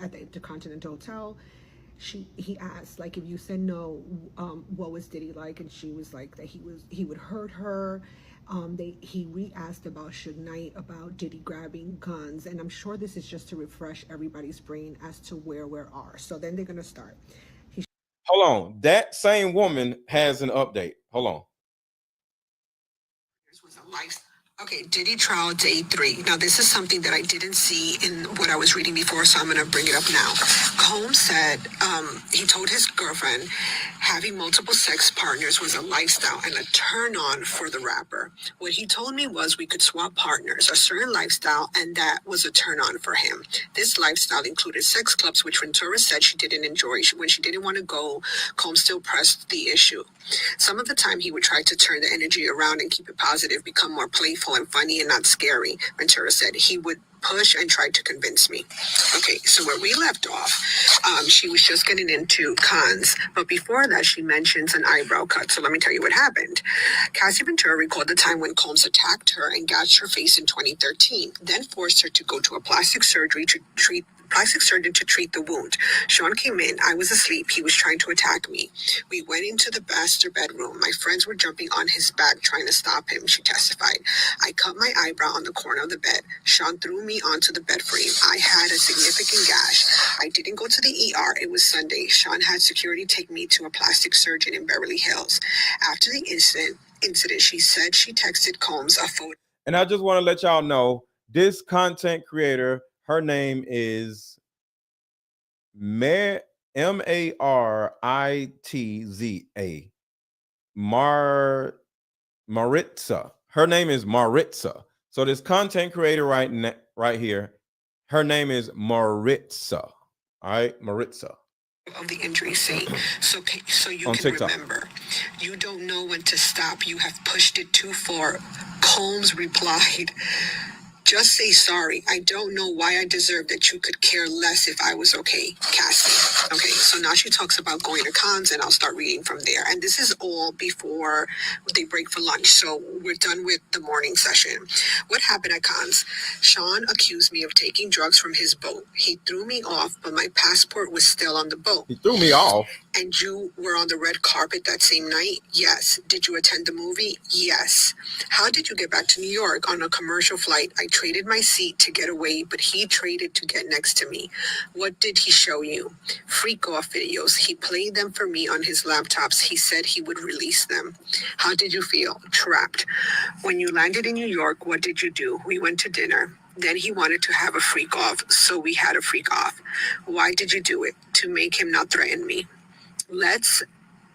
at the Intercontinental Hotel. He asked, like, if you said no, what was Diddy like? And she was like that he would hurt her. He re-asked about Suge Knight, about Diddy grabbing guns, and I'm sure this is just to refresh everybody's brain as to where we are. So then they're gonna start. Hold on, that same woman has an update. Hold on. Okay, Diddy trial day 3. Now, this is something that I didn't see in what I was reading before, so I'm going to bring it up now. Combs said he told his girlfriend having multiple sex partners was a lifestyle and a turn-on for the rapper. What he told me was we could swap partners, a certain lifestyle, and that was a turn-on for him. This lifestyle included sex clubs, which Ventura said she didn't enjoy. When she didn't want to go, Combs still pressed the issue. Some of the time he would try to turn the energy around and keep it positive, become more playful and funny and not scary. Ventura said he would push and try to convince me. Okay, so where we left off, she was just getting into cons, but before that she mentions an eyebrow cut. So let me tell you what happened. Cassie Ventura recalled the time when Combs attacked her and gouged her face in 2013, then forced her to go to a plastic surgeon to treat the wound. Sean came in. I was asleep. He was trying to attack me. We went into the master bedroom. My friends were jumping on his back trying to stop him, she testified. I cut my eyebrow on the corner of the bed. Sean threw me onto the bed frame. I had a significant gash. I didn't go to the ER. It was Sunday. Sean had security take me to a plastic surgeon in Beverly Hills. After the incident, she said she texted Combs a photo. And I just want to let y'all know, this content creator, her name is Maritza. Maritza. Her name is Maritza. So this content creator right here, her name is Maritza. All right, Maritza. Of the injury scene, so you on can TikTok. Remember, you don't know when to stop. You have pushed it too far. Combs replied, Just say sorry. I don't know why I deserve that. You could care less if I was okay, Cassie. Okay, so now she talks about going to cons, and I'll start reading from there. And this is all before they break for lunch. So we're done with the morning session. What happened at cons? Sean accused me of taking drugs from his boat. He threw me off, but my passport was still on the boat. He threw me off. And you were on the red carpet that same night? Yes. Did you attend the movie? Yes. How did you get back to New York on a commercial flight? I traded my seat to get away, but he traded to get next to me. What did he show you? Freak off videos. He played them for me on his laptops. He said he would release them. How did you feel? Trapped. When you landed in New York, what did you do? We went to dinner. Then he wanted to have a freak off, so we had a freak off. Why did you do it? To make him not threaten me. Let's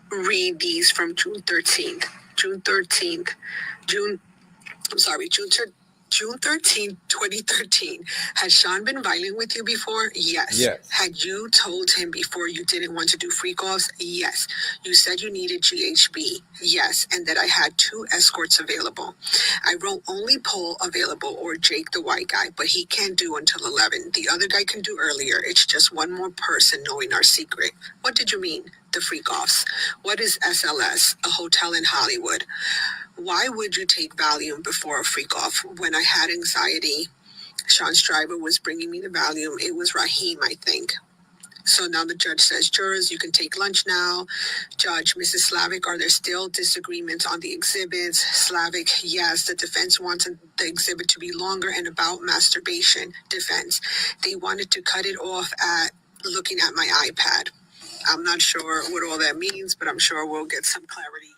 read these from June 13th. June 13th. June 13th, 2013. Has Sean been violent with you before? Yes. Yes. Had you told him before you didn't want to do freak offs? Yes. You said you needed GHB? Yes. And that I had 2 escorts available. I wrote only Paul available or Jake the white guy, but he can't do until 11. The other guy can do earlier. It's just one more person knowing our secret. What did you mean? The freak offs. What is SLS? A hotel in Hollywood. Why would you take Valium before a freak off? When I had anxiety, Sean's driver was bringing me the Valium. It was Raheem, I think. So now the judge says, jurors, you can take lunch now. Judge, Mrs. Slavic, are there still disagreements on the exhibits? Slavic, yes, the defense wanted the exhibit to be longer and about masturbation. Defense, they wanted to cut it off at looking at my iPad. I'm not sure what all that means, but I'm sure we'll get some clarity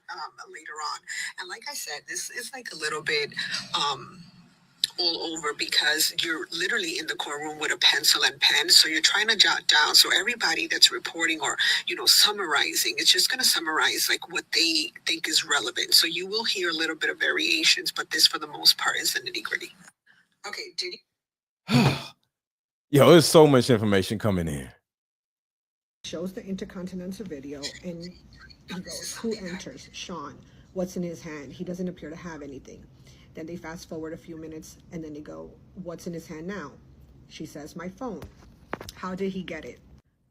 later on. And like I said, this is like a little bit all over because you're literally in the courtroom with a pencil and pen. So you're trying to jot down. So everybody that's reporting or, summarizing, it's just going to summarize like what they think is relevant. So you will hear a little bit of variations, but this for the most part is the nitty gritty. Okay, Diddy. Yo, there's so much information coming in. Shows the Intercontinental video and he goes, who enters? Sean. What's in his hand? He doesn't appear to have anything. Then they fast forward a few minutes and then they go, what's in his hand now? She says, my phone. How did he get it?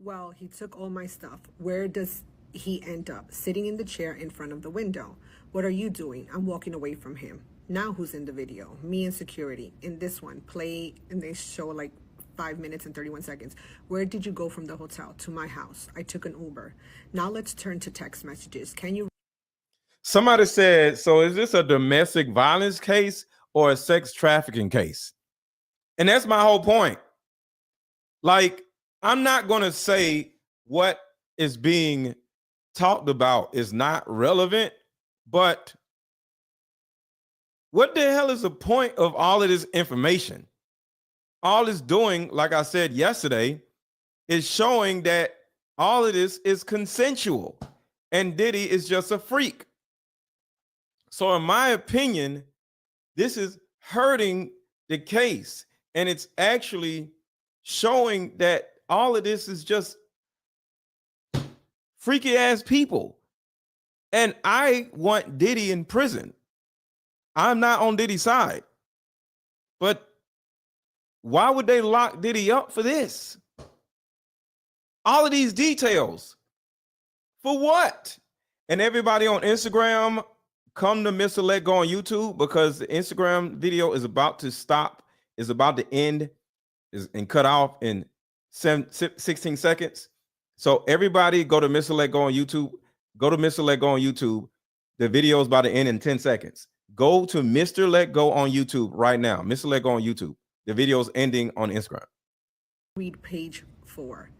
Well, he took all my stuff. Where does he end up? Sitting in the chair in front of the window. What are you doing? I'm walking away from him. Now who's in the video? Me and security. In this one, play, and they show like 5 minutes and 31 seconds. Where did you go from the hotel? To my house. I took an Uber. Now let's turn to text messages. Can you? Somebody said, so is this a domestic violence case or a sex trafficking case? And that's my whole point. Like, I'm not going to say what is being talked about is not relevant, but what the hell is the point of all of this information? All it's doing, like I said yesterday, is showing that all of this is consensual and Diddy is just a freak. So in my opinion, this is hurting the case, and it's actually showing that all of this is just freaky ass people. And I want Diddy in prison. I'm not on Diddy's side. But why would they lock Diddy up for this? All of these details. For what? And everybody on Instagram, come to Mr. Let Go on YouTube because the Instagram video is about to stop, is about to end, and cut off in 16 seconds. So everybody go to Mr. Let Go on YouTube. Go to Mr. Let Go on YouTube. The video is about to end in 10 seconds. Go to Mr. Let Go on YouTube right now. Mr. Let Go on YouTube. The video is ending on Instagram. Read page 4.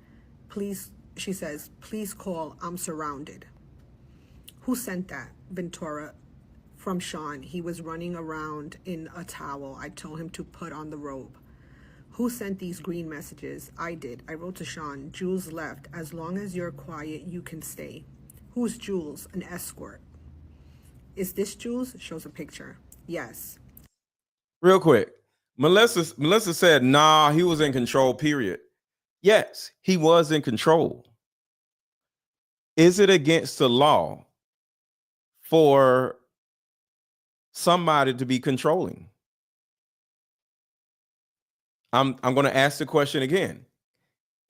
Please, she says, please call, I'm surrounded. Who sent that? Ventura. From Sean. He was running around in a towel. I told him to put on the robe. Who sent these green messages? I did. I wrote to Sean. Jules left. As long as you're quiet, you can stay. Who's Jules? An escort. Is this Jules? Shows a picture. Yes. Real quick. Melissa said, nah, he was in control, period. Yes, he was in control. Is it against the law for somebody to be controlling? I'm going to ask the question again.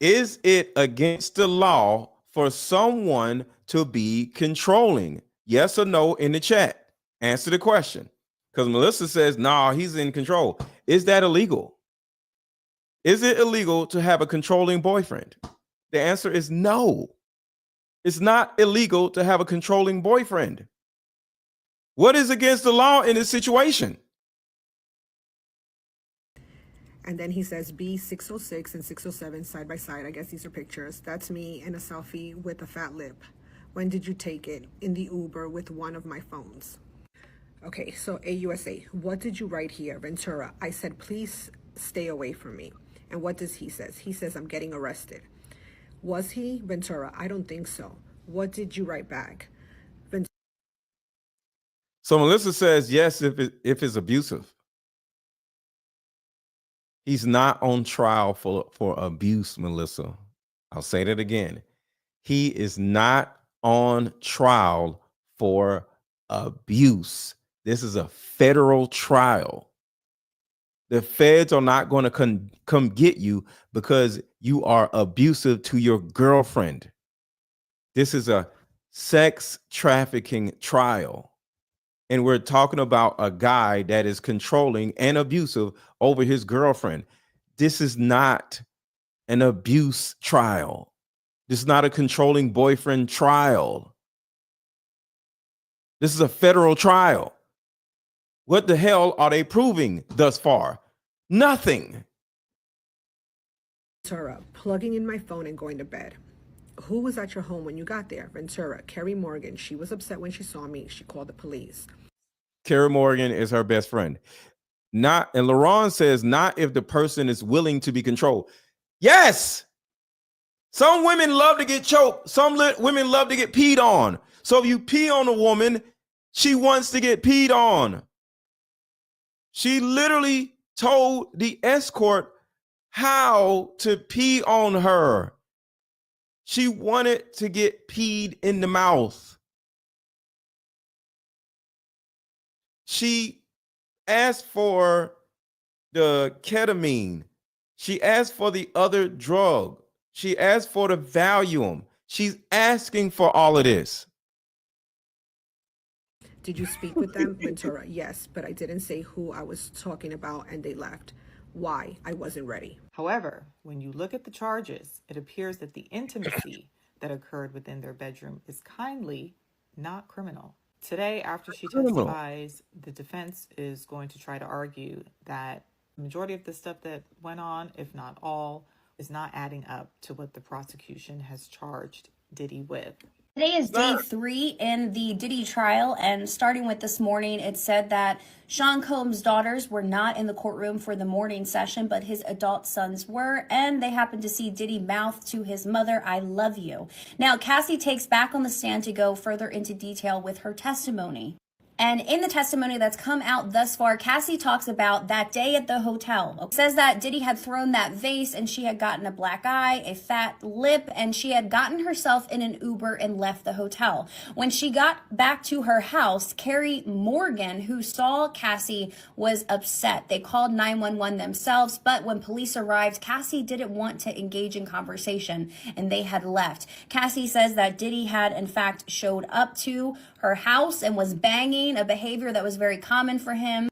Is it against the law for someone to be controlling? Yes or no in the chat. Answer the question. Because Melissa says, nah, he's in control. Is that illegal? Is it illegal to have a controlling boyfriend? The answer is no. It's not illegal to have a controlling boyfriend. What is against the law in this situation? And then he says B606 and 607 side by side. I guess these are pictures. That's me in a selfie with a fat lip. When did you take it? In the Uber with one of my phones. Okay, so AUSA, what did you write here? Ventura, I said, please stay away from me. And what does he says? He says, I'm getting arrested. Was he? Ventura, I don't think so. What did you write back? So Melissa says, yes, if it's abusive. He's not on trial for abuse, Melissa. I'll say that again. He is not on trial for abuse. This is a federal trial. The feds are not going to come get you because you are abusive to your girlfriend. This is a sex trafficking trial. And we're talking about a guy that is controlling and abusive over his girlfriend. This is not an abuse trial. This is not a controlling boyfriend trial. This is a federal trial. What the hell are they proving thus far? Nothing. Ventura, plugging in my phone and going to bed. Who was at your home when you got there? Ventura, Kerry Morgan. She was upset when she saw me. She called the police. Kerry Morgan is her best friend. Not, and LaRon says, not if the person is willing to be controlled. Yes. Some women love to get choked. Some women love to get peed on. So if you pee on a woman, she wants to get peed on. She literally told the escort how to pee on her. She wanted to get peed in the mouth. She asked for the ketamine. She asked for the other drug. She asked for the Valium. She's asking for all of this. Did you speak with them? Ventura, yes, but I didn't say who I was talking about and they left. Why? I wasn't ready. However, when you look at the charges, it appears that the intimacy that occurred within their bedroom is kindly not criminal. Today, after she testifies, the defense is going to try to argue that the majority of the stuff that went on, if not all, is not adding up to what the prosecution has charged Diddy with. Today is day 3 in the Diddy trial, and starting with this morning, it said that Sean Combs' daughters were not in the courtroom for the morning session, but his adult sons were, and they happened to see Diddy mouth to his mother, "I love you." Now, Cassie takes back on the stand to go further into detail with her testimony. And in the testimony that's come out thus far, Cassie talks about that day at the hotel. It says that Diddy had thrown that vase and she had gotten a black eye, a fat lip, and she had gotten herself in an Uber and left the hotel. When she got back to her house, Kerry Morgan, who saw Cassie, was upset. They called 911 themselves, but when police arrived, Cassie didn't want to engage in conversation and they had left. Cassie says that Diddy had in fact showed up to her house and was banging, a behavior that was very common for him.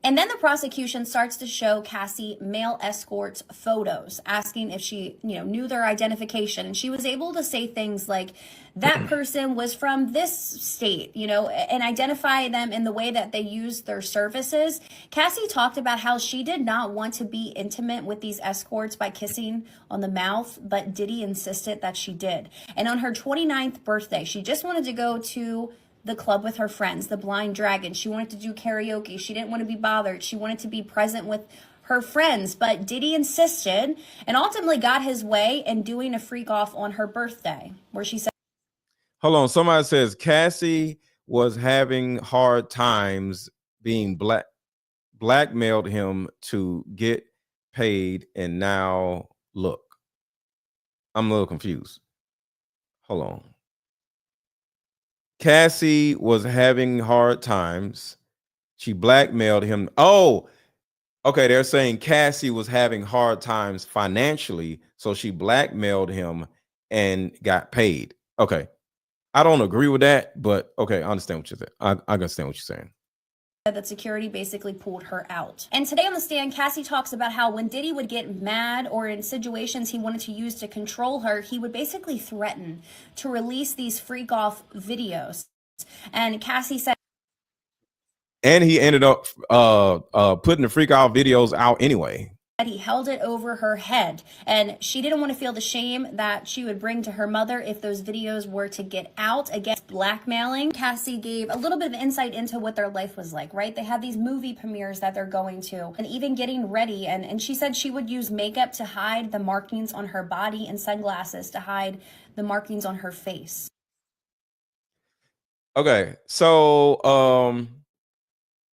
And then the prosecution starts to show Cassie male escorts photos, asking if she, knew their identification. And she was able to say things like, that person was from this state, and identify them in the way that they used their services. Cassie talked about how she did not want to be intimate with these escorts by kissing on the mouth, but Diddy insisted that she did. And on her 29th birthday, she just wanted to go to the club with her friends, the Blind Dragon. She wanted to do karaoke. She didn't want to be bothered. She wanted to be present with her friends, but Diddy insisted and ultimately got his way in doing a freak off on her birthday, where she said, hold on. Somebody says Cassie was having hard times being blackmailed him to get paid. And now look, I'm a little confused. Hold on. Cassie was having hard times. She blackmailed him. Oh, Okay, they're saying Cassie was having hard times financially, so she blackmailed him and got paid. Okay. I don't agree with that, but okay, I understand what you're saying. I understand what you're saying. That security basically pulled her out. And today on the stand, Cassie talks about how when Diddy would get mad or in situations he wanted to use to control her, he would basically threaten to release these freak off videos. And Cassie said, And he ended up putting the freak out videos out anyway. that he held it over her head, and she didn't want to feel the shame that she would bring to her mother if those videos were to get out. Against blackmailing, Cassie gave a little bit of insight into what their life was like, right? They had these movie premieres that they're going to, and even getting ready, and she said she would use makeup to hide the markings on her body and sunglasses to hide the markings on her face. Okay, so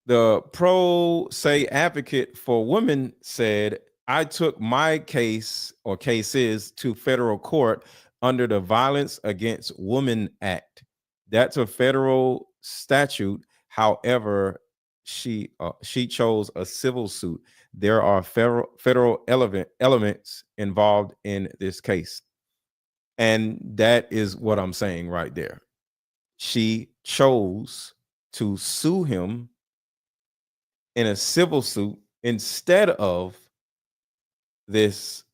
the pro se advocate for women said, I took my case or cases to federal court under the Violence Against Women Act. That's a federal statute. However, she chose a civil suit. There are federal elements involved in this case. And that is what I'm saying right there. She chose to sue him in a civil suit instead of this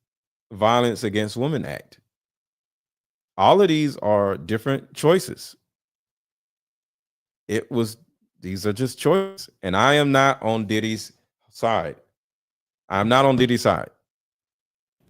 Violence Against Women Act. All of these are different choices. These are just choices. And I am not on Diddy's side. I'm not on Diddy's side.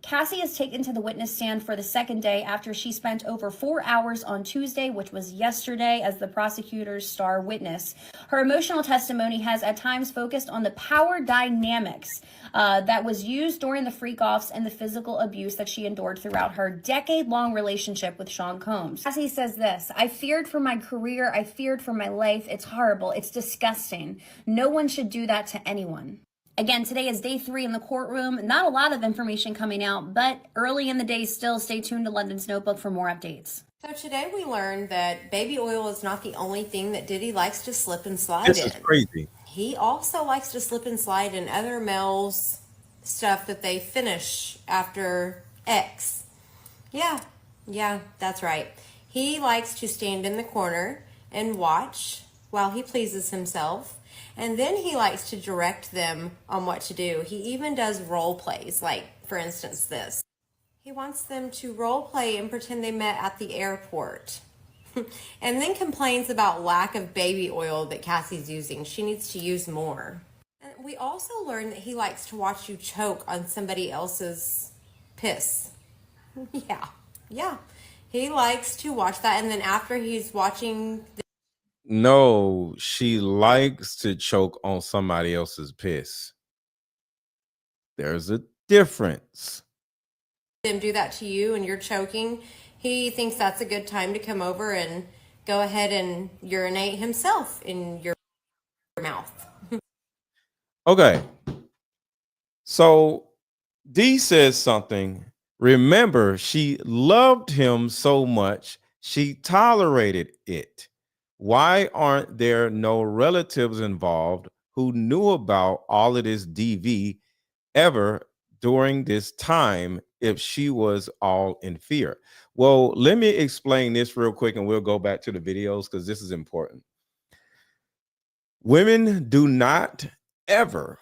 Cassie is taken to the witness stand for the second day after she spent over 4 hours on Tuesday, which was yesterday, as the prosecutor's star witness. Her emotional testimony has at times focused on the power dynamics that was used during the freak-offs and the physical abuse that she endured throughout her decade-long relationship with Sean Combs. Cassie says this, I feared for my career, I feared for my life. It's horrible, it's disgusting. No one should do that to anyone. Again, today is day 3 in the courtroom. Not a lot of information coming out, but early in the day still. Stay tuned to London's Notebook for more updates. So today we learned that baby oil is not the only thing that Diddy likes to slip and slide This in. is crazy. He also likes to slip and slide in other males' stuff that they finish after X. Yeah, that's right. He likes to stand in the corner and watch while he pleases himself. And then he likes to direct them on what to do. He even does role plays, like, for instance, this. He wants them to role play and pretend they met at the airport. And then complains about lack of baby oil that Cassie's using. She needs to use more. And we also learned that he likes to watch you choke on somebody else's piss. Yeah. He likes to watch that. And then after he's watching... No, she likes to choke on somebody else's piss. There's a difference. Them do that to you and you're choking, he thinks that's a good time to come over and go ahead and urinate himself in your mouth. Okay. So D says something. Remember, she loved him so much, she tolerated it. Why aren't there no relatives involved who knew about all of this DV ever during this time if she was all in fear? Well, let me explain this real quick and we'll go back to the videos because this is important. Women do not ever,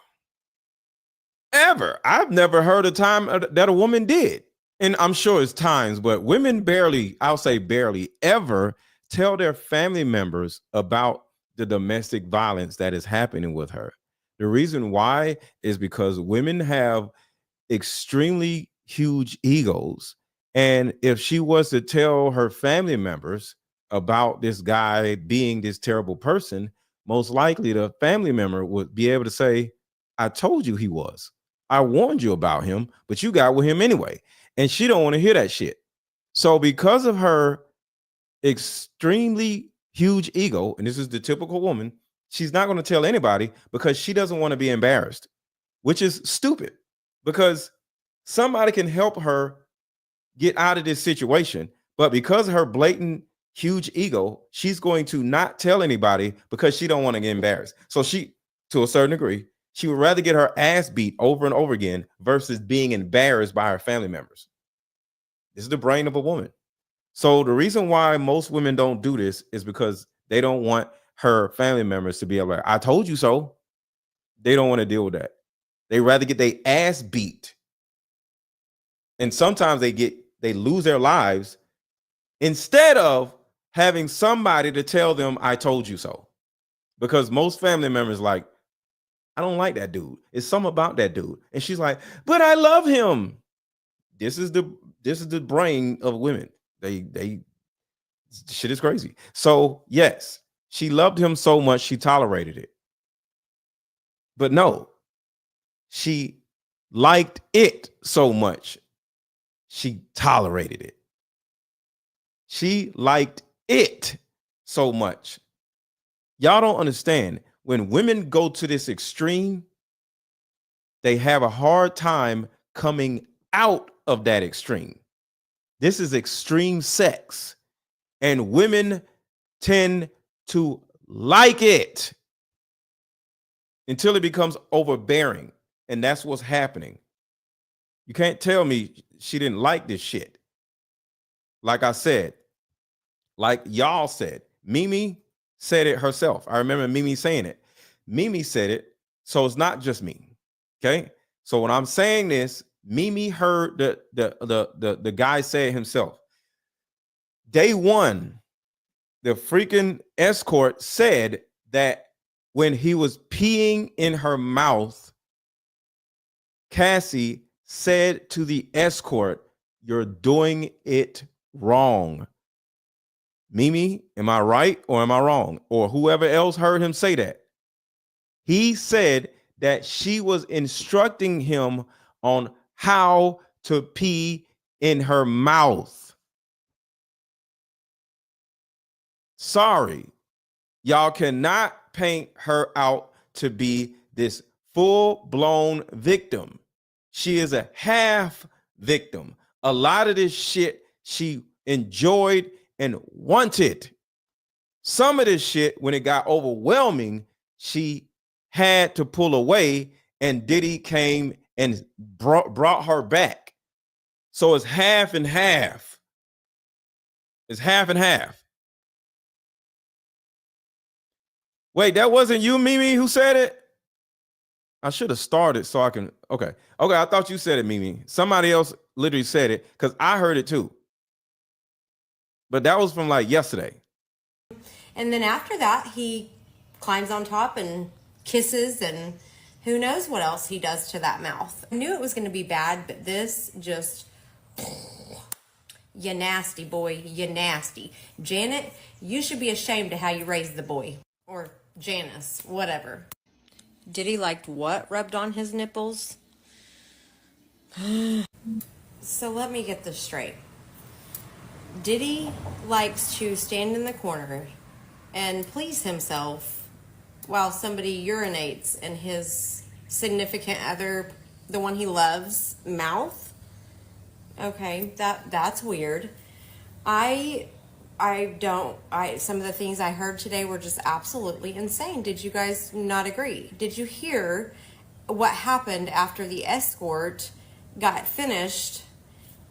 I've never heard a time that a woman did. And I'm sure it's times, but women barely, I'll say barely ever tell their family members about the domestic violence that is happening with her. The reason why is because women have extremely huge egos. And if she was to tell her family members about this guy being this terrible person, most likely the family member would be able to say, I told you he was. I warned you about him, but you got with him anyway. And she don't want to hear that shit. So because of her extremely huge ego, and this is the typical woman, she's not going to tell anybody because she doesn't want to be embarrassed, which is stupid because somebody can help her get out of this situation. But because of her blatant huge ego, she's going to not tell anybody because she don't want to get embarrassed. So she, to a certain degree, She would rather get her ass beat over and over again versus being embarrassed by her family members. This is the brain of a woman. So the reason why most women don't do this is because they don't want her family members to be like, I told you so. They don't want to deal with that. They rather get their ass beat. And sometimes they lose their lives instead of having somebody to tell them, I told you so. Because most family members like, I don't like that dude. It's something about that dude. And she's like, but I love him. This is the brain of women. They shit is crazy. So yes, she loved him so much she tolerated it. But no, she liked it so much she tolerated it. She liked it so much. Y'all don't understand. When women go to this extreme, they have a hard time coming out of that extreme. This is extreme sex, and women tend to like it until it becomes overbearing, and that's what's happening. You can't tell me she didn't like this shit. Like I said, like y'all said, Mimi said it herself. I remember Mimi saying it. Mimi said it, so it's not just me. Okay, so when I'm saying this, Mimi heard the guy say it himself. Day one, the freaking escort said that when he was peeing in her mouth, Cassie said to the escort, "You're doing it wrong." Mimi, am I right or am I wrong? Or whoever else heard him say that. He said that she was instructing him on how to pee in her mouth. Sorry, y'all cannot paint her out to be this full-blown victim. She is a half victim. A lot of this shit she enjoyed and wanted. Some of this shit, when it got overwhelming, she had to pull away, and Diddy came and brought her back. So it's half and half. It's half and half. Wait, that wasn't you, Mimi, who said it? I should have started so I can. Okay, I thought you said it, Mimi. Somebody else literally said it because I heard it too. But that was from like yesterday. And then after that, he climbs on top and kisses, and who knows what else he does to that mouth. I knew it was going to be bad, but this just, you nasty boy, you nasty. Janet, you should be ashamed of how you raised the boy. Or Janice, whatever. Diddy liked what rubbed on his nipples? So let me get this straight. Diddy likes to stand in the corner and please himself while somebody urinates in his significant other, the one he loves, mouth. Okay, that's weird. Some of the things I heard today were just absolutely insane. Did you guys not agree? Did you hear what happened after the escort got finished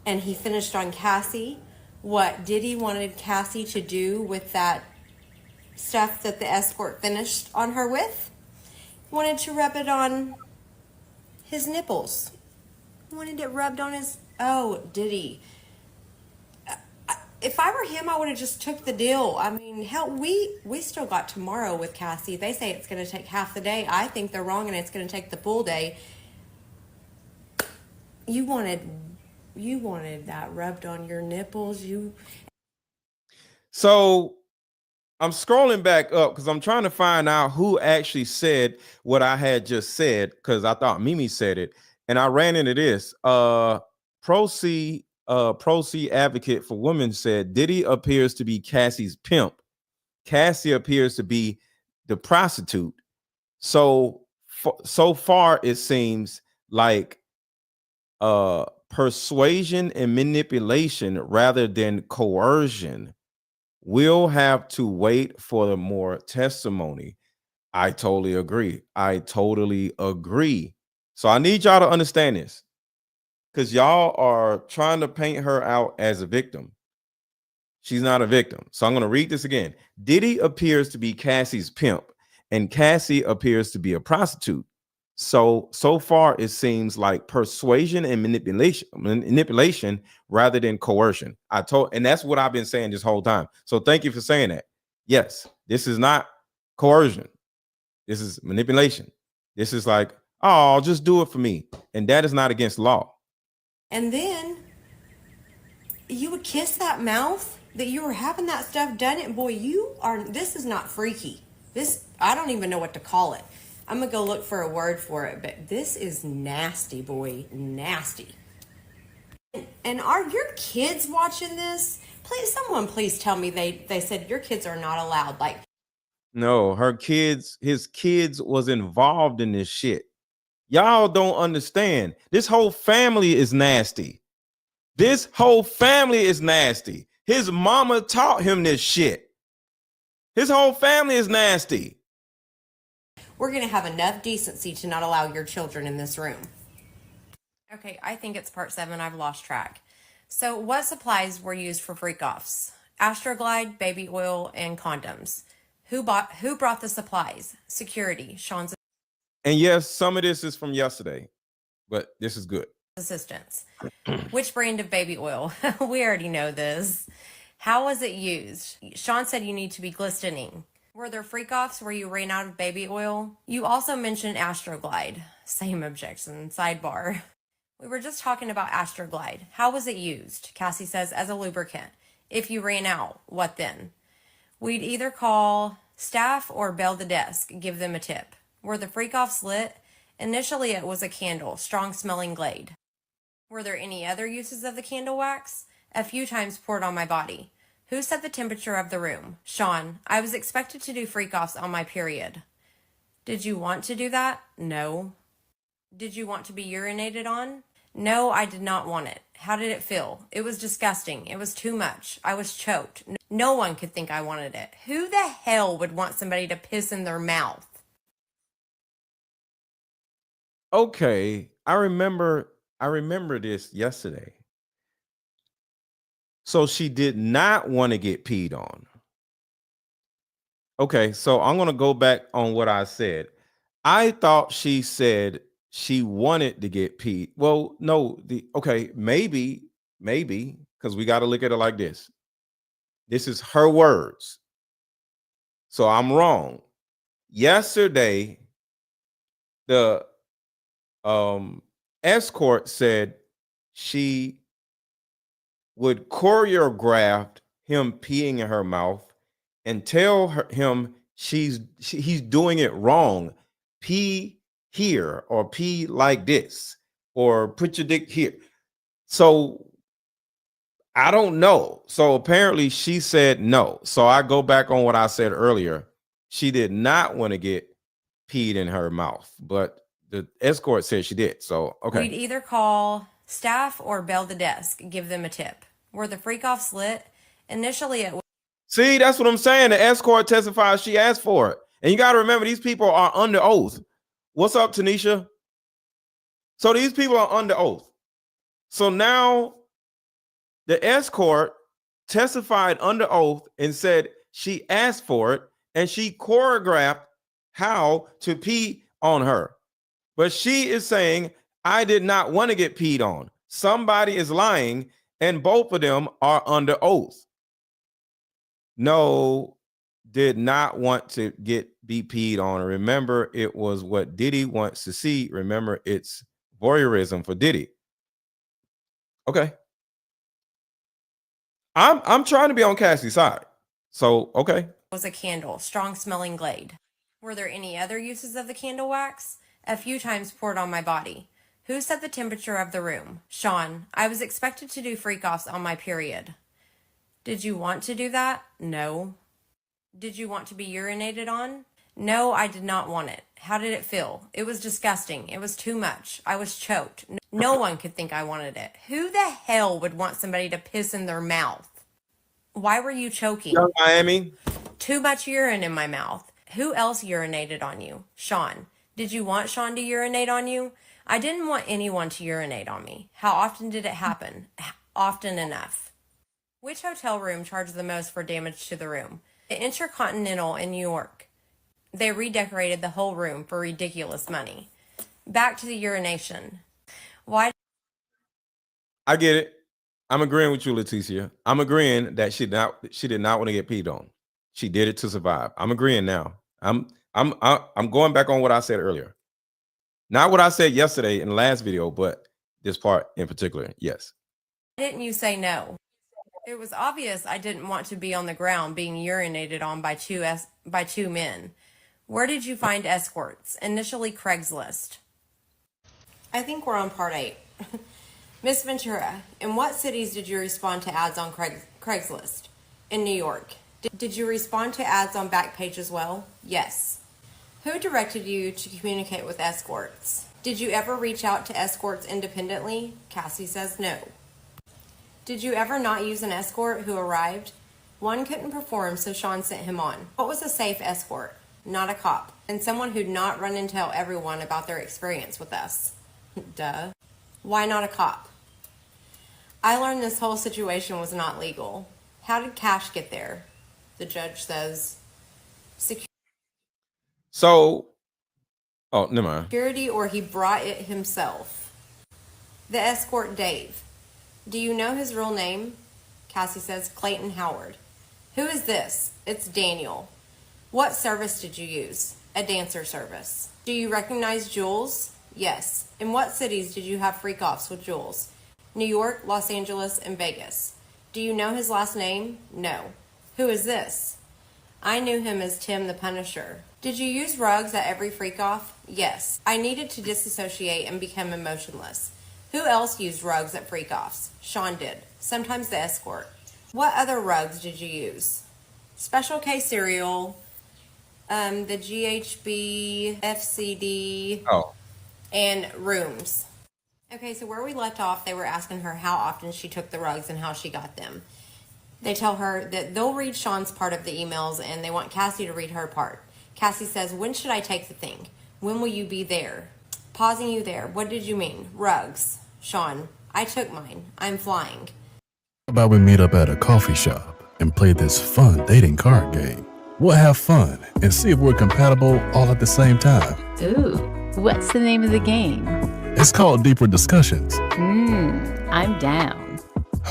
and he finished on Cassie? What Diddy wanted Cassie to do with that stuff that the escort finished on her with? Wanted to rub it on his nipples. Wanted it rubbed on his... Oh, Diddy. If I were him, I would have just took the deal. I mean, hell, we still got tomorrow with Cassie. They say it's going to take half the day. I think they're wrong and it's going to take the full day. You wanted that rubbed on your nipples. So I'm scrolling back up because I'm trying to find out who actually said what I had just said, because I thought Mimi said it, and I ran into this. Pro-C advocate for women said Diddy appears to be Cassie's pimp. Cassie appears to be the prostitute. So far it seems like persuasion and manipulation rather than coercion. We'll have to wait for the more testimony. I totally agree. I totally agree. So I need y'all to understand this because y'all are trying to paint her out as a victim. She's not a victim. So I'm going to read this again. Diddy appears to be Cassie's pimp, and Cassie appears to be a prostitute. So far, it seems like persuasion and manipulation rather than coercion. And that's what I've been saying this whole time. So thank you for saying that. Yes, this is not coercion. This is manipulation. This is like, oh, just do it for me. And that is not against law. And then you would kiss that mouth that you were having that stuff done. And boy, this is not freaky. This, I don't even know what to call it. I'm going to go look for a word for it, but this is nasty, boy. Nasty. And are your kids watching this? Someone please tell me they said your kids are not allowed. Like, no, his kids was involved in this shit. Y'all don't understand. This whole family is nasty. This whole family is nasty. His mama taught him this shit. His whole family is nasty. We're going to have enough decency to not allow your children in this room. Okay, I think it's part 7. I've lost track. So what supplies were used for freak-offs? Astroglide, baby oil, and condoms. Who brought the supplies? Security, Sean's And yes, some of this is from yesterday, but this is good. Assistants. Which brand of baby oil? We already know this. How was it used? Sean said you need to be glistening. Were there freak-offs where you ran out of baby oil? You also mentioned Astroglide. Same objection, sidebar. We were just talking about Astroglide. How was it used? Cassie says, as a lubricant. If you ran out, what then? We'd either call staff or bell the desk, give them a tip. Were the freak-offs lit? Initially, it was a candle, strong-smelling Glade. Were there any other uses of the candle wax? A few times poured on my body. Who set the temperature of the room? Sean. I was expected to do freak-offs on my period. Did you want to do that? No. Did you want to be urinated on? No, I did not want it. How did it feel? It was disgusting. It was too much. I was choked. No one could think I wanted it. Who the hell would want somebody to piss in their mouth? Okay, I remember this yesterday. So she did not want to get peed on. Okay, so I'm going to go back on what I said. I thought she said she wanted to get peed. Well, no, maybe, because we got to look at it like this. This is her words. So I'm wrong. Yesterday, the escort said she would choreograph him peeing in her mouth and tell him he's doing it wrong. Pee here or pee like this or put your dick here. So I don't know. So apparently she said no. So I go back on what I said earlier. She did not want to get peed in her mouth, but the escort said she did. So, okay. We'd either call staff or bell the desk, give them a tip. Were the freak-offs lit? Initially, it was. See, that's what I'm saying. The escort testified she asked for it. And you got to remember, these people are under oath. What's up, Tanisha? So these people are under oath. So now the escort testified under oath and said she asked for it and she choreographed how to pee on her. But she is saying, I did not want to get peed on. Somebody is lying and both of them are under oath. No, did not want to be peed on. Remember, it was what Diddy wants to see. Remember, it's voyeurism for Diddy. Okay. I'm trying to be on Cassie's side. So, okay. Was a candle, strong smelling Glade. Were there any other uses of the candle wax? A few times poured on my body. Who set the temperature of the room? Sean. I was expected to do freak-offs on my period. Did you want to do that? No. Did you want to be urinated on? No, I did not want it. How did it feel? It was disgusting. It was too much. I was choked. No one could think I wanted it. Who the hell would want somebody to piss in their mouth? Why were you choking? Young Miami. Too much urine in my mouth. Who else urinated on you? Sean. Did you want Sean to urinate on you? I didn't want anyone to urinate on me. How often did it happen? Often enough. Which hotel room charged the most for damage to the room? The Intercontinental in New York. They redecorated the whole room for ridiculous money. Back to the urination. Why? I get it. I'm agreeing with you, Leticia. I'm agreeing that she did not want to get peed on. She did it to survive. I'm agreeing now. I'm going back on what I said earlier. Not what I said yesterday in the last video, but this part in particular. Yes. Why didn't you say no? It was obvious I didn't want to be on the ground being urinated on by two men. Where did you find escorts? Initially Craigslist. I think we're on part 8. Miss Ventura, in what cities did you respond to ads on Craigslist? In New York. Did you respond to ads on Backpage as well? Yes. Who directed you to communicate with escorts? Did you ever reach out to escorts independently? Cassie says no. Did you ever not use an escort who arrived? One couldn't perform, so Sean sent him on. What was a safe escort? Not a cop. And someone who'd not run and tell everyone about their experience with us. Duh. Why not a cop? I learned this whole situation was not legal. How did cash get there? The judge says So, oh, never mind. security, or he brought it himself. The escort, Dave. Do you know his real name? Cassie says Clayton Howard. Who is this? It's Daniel. What service did you use? A dancer service. Do you recognize Jules? Yes. In what cities did you have freak-offs with Jules? New York, Los Angeles, and Vegas. Do you know his last name? No. Who is this? I knew him as Tim the Punisher. Did you use rugs at every freak-off? Yes. I needed to disassociate and become emotionless. Who else used rugs at freak-offs? Sean did. Sometimes the escort. What other rugs did you use? Special K cereal, the GHB, FCD, and rooms. Okay, so where we left off, they were asking her how often she took the rugs and how she got them. They tell her that they'll read Sean's part of the emails and they want Cassie to read her part. Cassie says, when should I take the thing? When will you be there? Pausing you there. What did you mean? Rugs. Sean, I took mine. I'm flying. How about we meet up at a coffee shop and play this fun dating card game? We'll have fun and see if we're compatible all at the same time. Ooh, what's the name of the game? It's called Deeper Discussions. I'm down.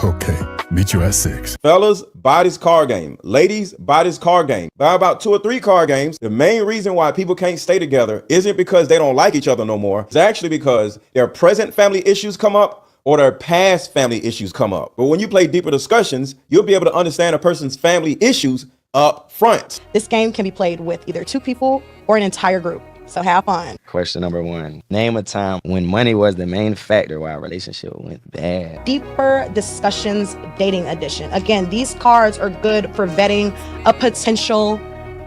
Okay, meet you at 6. Fellas, buy this card game. Ladies, buy this card game. Buy about 2 or 3 card games. The main reason why people can't stay together isn't because they don't like each other no more. It's actually because their present family issues come up or their past family issues come up. But when you play Deeper Discussions, you'll be able to understand a person's family issues up front. This game can be played with either 2 people or an entire group. So have fun. Question number 1. Name a time when money was the main factor why a relationship went bad. Deeper Discussions Dating Edition. Again, these cards are good for vetting a potential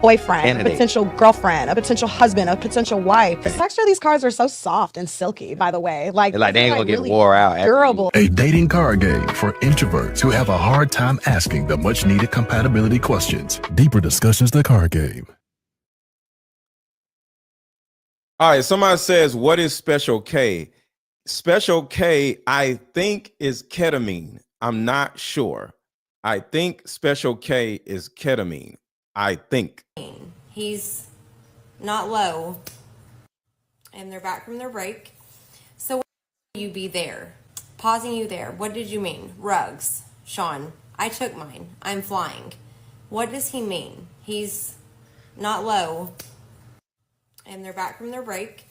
boyfriend, Candidate. a potential girlfriend, a potential husband, a potential wife. The texture of these cards are so soft and silky, by the way. Like they ain't gonna get really wore out. durable. A dating card game for introverts who have a hard time asking the much needed compatibility questions. Deeper Discussions, the card game. All right, somebody says, what is Special K? Special K, I think, is ketamine. I'm not sure. I think Special K is ketamine. I think. He's not low. And they're back from their break. So when will you be there? Pausing you there. What did you mean? Rugs. Sean, I took mine. I'm flying. What does he mean? He's not low. And they're back from their break.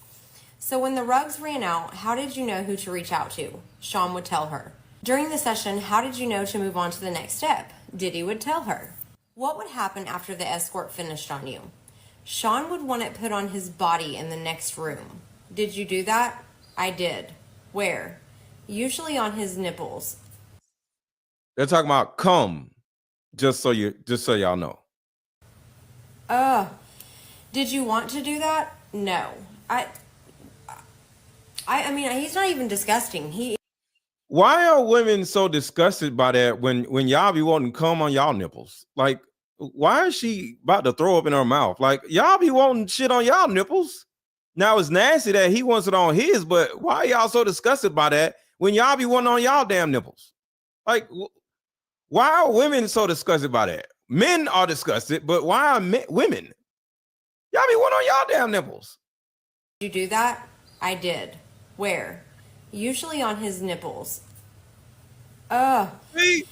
So when the rugs ran out, how did you know who to reach out to? Sean would tell her. During the session, how did you know to move on to the next step? Diddy would tell her. What would happen after the escort finished on you? Sean would want it put on his body in the next room. Did you do that? I did. Where? Usually on his nipples. They're talking about cum, just so y'all know. Did you want to do that? No. I mean, he's not even disgusting. Why are women so disgusted by that when y'all be wanting cum on y'all nipples? Like, Why is she about to throw up in her mouth? Like, y'all be wanting shit on y'all nipples. Now it's nasty that he wants it on his, but why are y'all so disgusted by that when y'all be wanting on y'all damn nipples? Like, why are women so disgusted by that? Men are disgusted, but why are women? Y'all be wanting on y'all damn nipples. Did you do that? I did. Where? Usually on his nipples. See?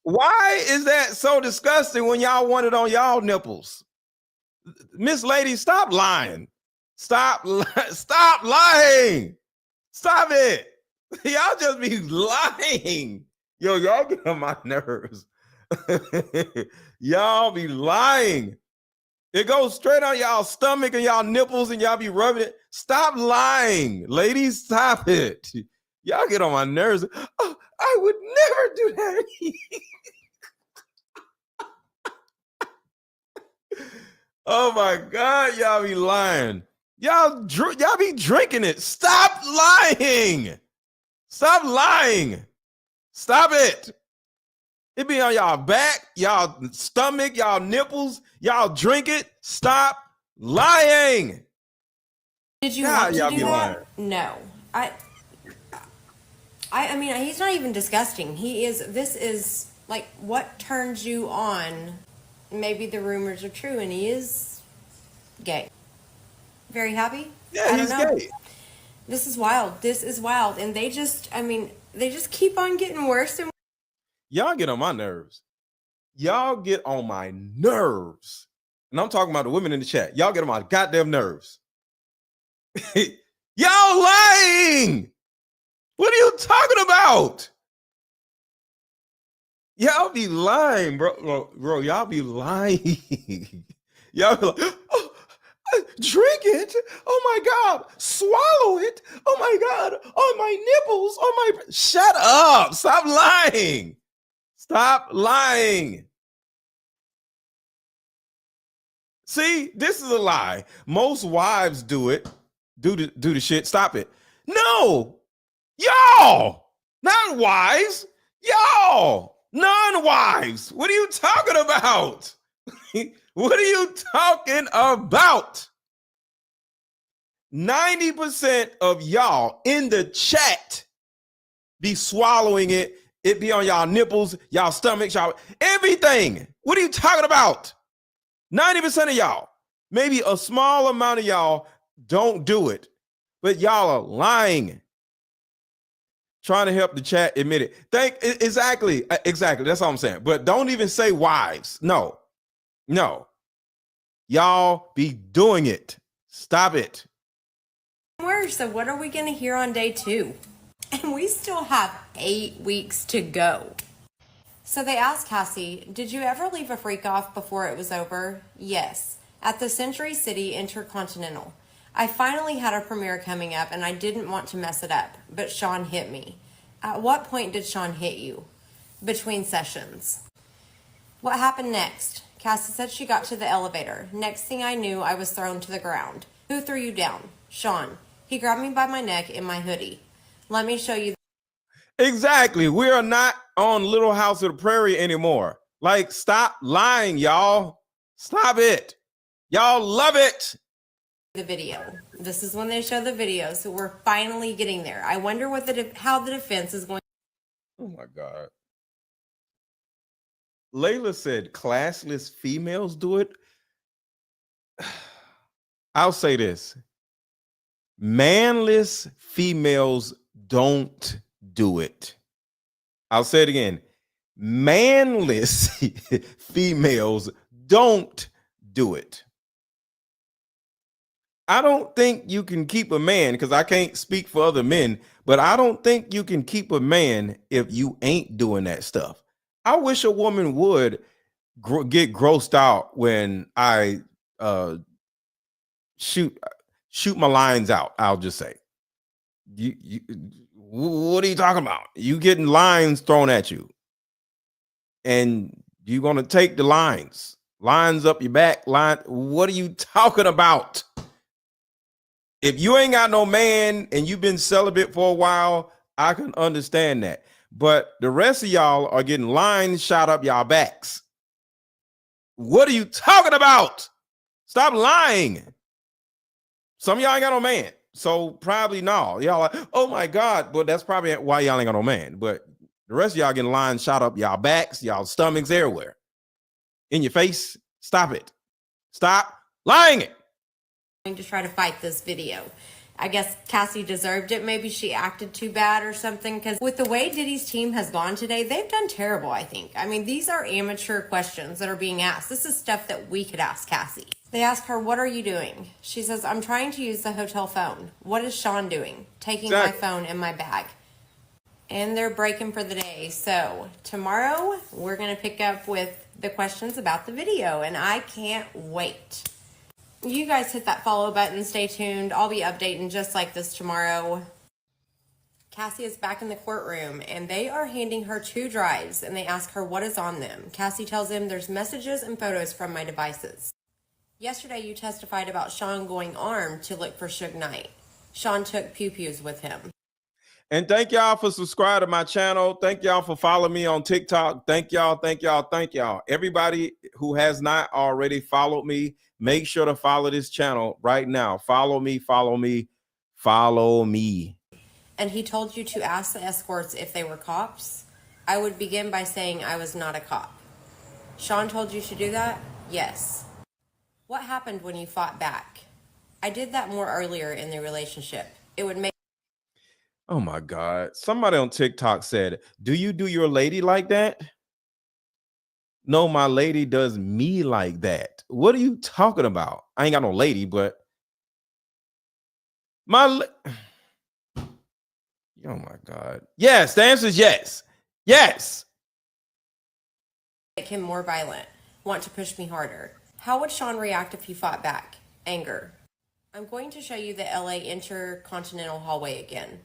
Why is that so disgusting when y'all want it on y'all nipples? Miss Lady, stop lying. Stop lying. Stop it. Y'all just be lying. Yo, y'all get on my nerves. Y'all be lying. It goes straight on y'all stomach and y'all nipples and y'all be rubbing it. Stop lying. Ladies, stop it. Y'all get on my nerves. Oh, I would never do that. Oh my God, y'all be lying. Y'all be drinking it. Stop lying. Stop lying. Stop it. It be on y'all back, y'all stomach, y'all nipples. Y'all drink it. Stop lying. Did you God, want y'all to be do lying. that? No. I mean, he's not even disgusting. This is like, what turns you on? Maybe the rumors are true and he is gay. Very happy? Yeah, he's gay. This is wild. This is wild. And they just keep on getting worse and Y'all get on my nerves. Y'all get on my nerves. And I'm talking about the women in the chat. Y'all get on my goddamn nerves. Y'all lying. What are you talking about? Y'all be lying, bro. Bro, y'all be lying. Y'all be like, oh, drink it. Oh my God. Swallow it. Oh my God. On my nipples. On my. Shut up. Stop lying. Stop lying. See, this is a lie. Most wives do it. Do the shit. Stop it. No. Y'all. Not wives. Y'all. Non-wives. What are you talking about? What are you talking about? 90% of y'all in the chat be swallowing it. It be on y'all nipples, y'all stomachs, y'all everything. What are you talking about? 90% of y'all. Maybe a small amount of y'all don't do it, but y'all are lying. Trying to help the chat admit it. Exactly. That's all I'm saying. But don't even say wives. No. Y'all be doing it. Stop it. worse. So what are we going to hear on day 2? And we still have 8 weeks to go. So they asked Cassie, did you ever leave a freak off before it was over? Yes. At the Century City Intercontinental. I finally had a premiere coming up and I didn't want to mess it up, but Sean hit me. At what point did Sean hit you? Between sessions. What happened next? Cassie said she got to the elevator. Next thing I knew, I was thrown to the ground. Who threw you down? Sean. He grabbed me by my neck in my hoodie. Let me show you. Exactly. We are not on Little House of the Prairie anymore. Like, stop lying, y'all. Stop it. Y'all love it. The video. This is when they show the video. So we're finally getting there. I wonder how the defense is going. Oh my God. Layla said classless females do it. I'll say this. Manless females don't do it. I'll say it again. Manless females don't do it. I don't think you can keep a man, because I can't speak for other men, but I don't think you can keep a man if you ain't doing that stuff. I wish a woman would get grossed out when I shoot my lines out. I'll just say, what are you talking about? You getting lines thrown at you, and you're gonna take the lines up your back. What are you talking about? If you ain't got no man and you've been celibate for a while, I can understand that. But the rest of y'all are getting lines shot up y'all backs. What are you talking about? Stop lying. Some of y'all ain't got no man. So probably no. Y'all like, oh my God. But that's probably why y'all ain't got no man. But the rest of y'all getting lines shot up y'all backs, y'all stomachs, everywhere. In your face. Stop it. Stop lying it. To try to fight this video. I guess Cassie deserved it. Maybe she acted too bad or something, because with the way Diddy's team has gone today, they've done terrible, I think. I mean, these are amateur questions that are being asked. This is stuff that we could ask Cassie. They ask her, what are you doing? She says, I'm trying to use the hotel phone. What is Sean doing? Taking my phone and my bag. And they're breaking for the day. So tomorrow we're going to pick up with the questions about the video, and I can't wait. You guys hit that follow button. Stay tuned. I'll be updating just like this tomorrow. Cassie is back in the courtroom, and they are handing her 2 drives, and they ask her what is on them. Cassie tells them there's messages and photos from my devices. Yesterday, you testified about Sean going armed to look for Suge Knight. Sean took pew-pews with him. And thank y'all for subscribing to my channel. Thank y'all for following me on TikTok. Thank y'all, thank y'all, thank y'all. Everybody who has not already followed me, make sure to follow this channel right now. Follow me, follow me, follow me. And he told you to ask the escorts if they were cops. I would begin by saying I was not a cop. Sean told you to do that? Yes. What happened when you fought back? I did that more earlier in the relationship. It would make... Oh my God. Somebody on TikTok said, do you do your lady like that? No, my lady does me like that. What are you talking about? I ain't got no lady, but oh my God. Yes, the answer is yes. Yes. Make him more violent. Want to push me harder. How would Sean react if you fought back? Anger. I'm going to show you the LA Intercontinental hallway again.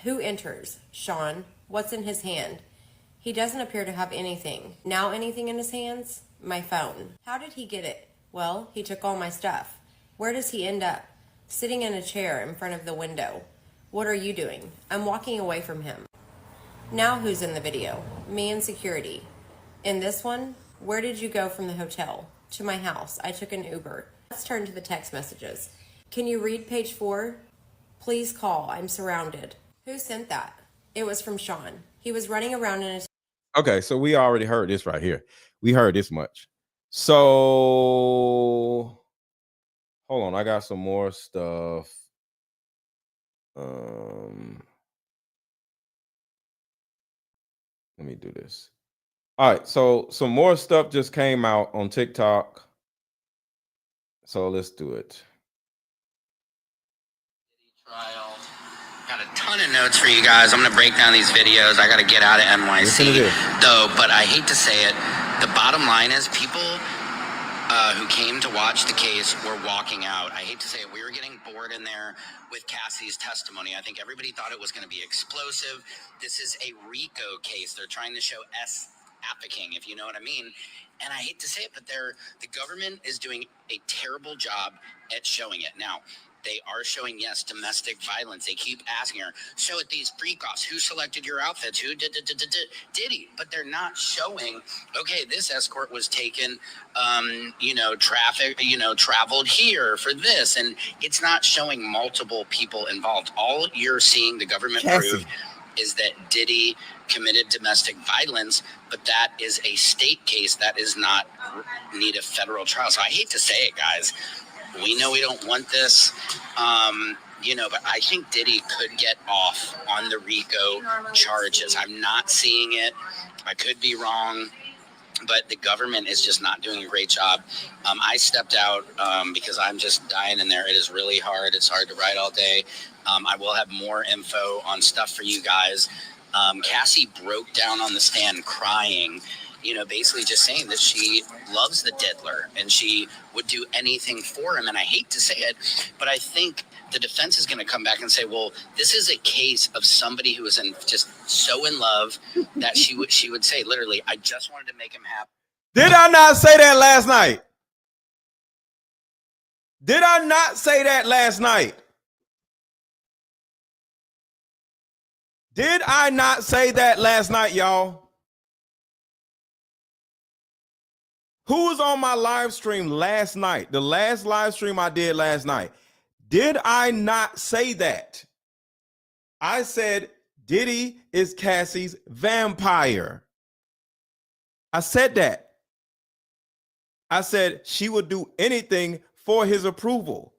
Who enters? Sean. What's in his hand? He doesn't appear to have anything. Now anything in his hands? My phone. How did he get it? Well, he took all my stuff. Where does he end up? Sitting in a chair in front of the window. What are you doing? I'm walking away from him. Now who's in the video? Me and security. In this one, where did you go from the hotel? To my house. I took an Uber. Let's turn to the text messages. Can you read page 4? Please call. I'm surrounded. Who sent that? It was from Sean. He was running around in a... Okay, so we already heard this right here. We heard this much. So hold on, I got some more stuff. Let me do this. All right, so some more stuff just came out on TikTok. So let's do it. Trial. Got a ton of notes for you guys. I'm going to break down these videos. I got to get out of NYC, though, but I hate to say it. The bottom line is people who came to watch the case were walking out. I hate to say it. We were getting bored in there with Cassie's testimony. I think everybody thought it was going to be explosive. This is a RICO case. They're trying to show applicing, if you know what I mean. And I hate to say it, but the government is doing a terrible job at showing it. Now, they are showing, yes, domestic violence. They keep asking her, show it these freak-offs. Who selected your outfits? Who did Diddy? But they're not showing, okay, this escort was taken, traveled here for this. And it's not showing multiple people involved. All you're seeing the government prove is that Diddy committed domestic violence, but that is a state case that is not need a federal trial. So I hate to say it, guys. We know we don't want this, but I think Diddy could get off on the RICO charges. I'm not seeing it. I could be wrong, but the government is just not doing a great job. I stepped out because I'm just dying in there. It is really hard. It's hard to write all day. I will have more info on stuff for you guys. Cassie broke down on the stand crying, basically just saying that she loves the diddler and she would do anything for him. And I hate to say it, but I think the defense is going to come back and say, well, this is a case of somebody who is just so in love that she would say, literally, I just wanted to make him happy. Did I not say that last night? Did I not say that last night? Did I not say that last night, y'all? Who was on my live stream last night? The last live stream I did last night. Did I not say that? I said Diddy is Cassie's vampire. I said that. I said she would do anything for his approval.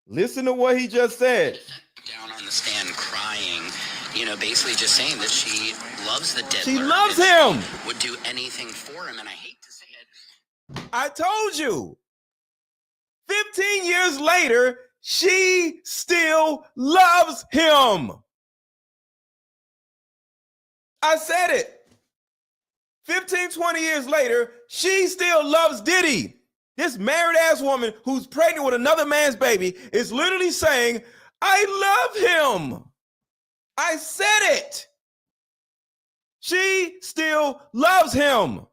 Listen to what he just said. Down on the stand crying, basically just saying that she loves the diddler. She loves him. She would do anything for him, and I hate to say it. I told you. 15 years later, she still loves him. I said it. 15, 20 years later, she still loves Diddy. This married ass woman who's pregnant with another man's baby is literally saying, I love him. I said it. She still loves him.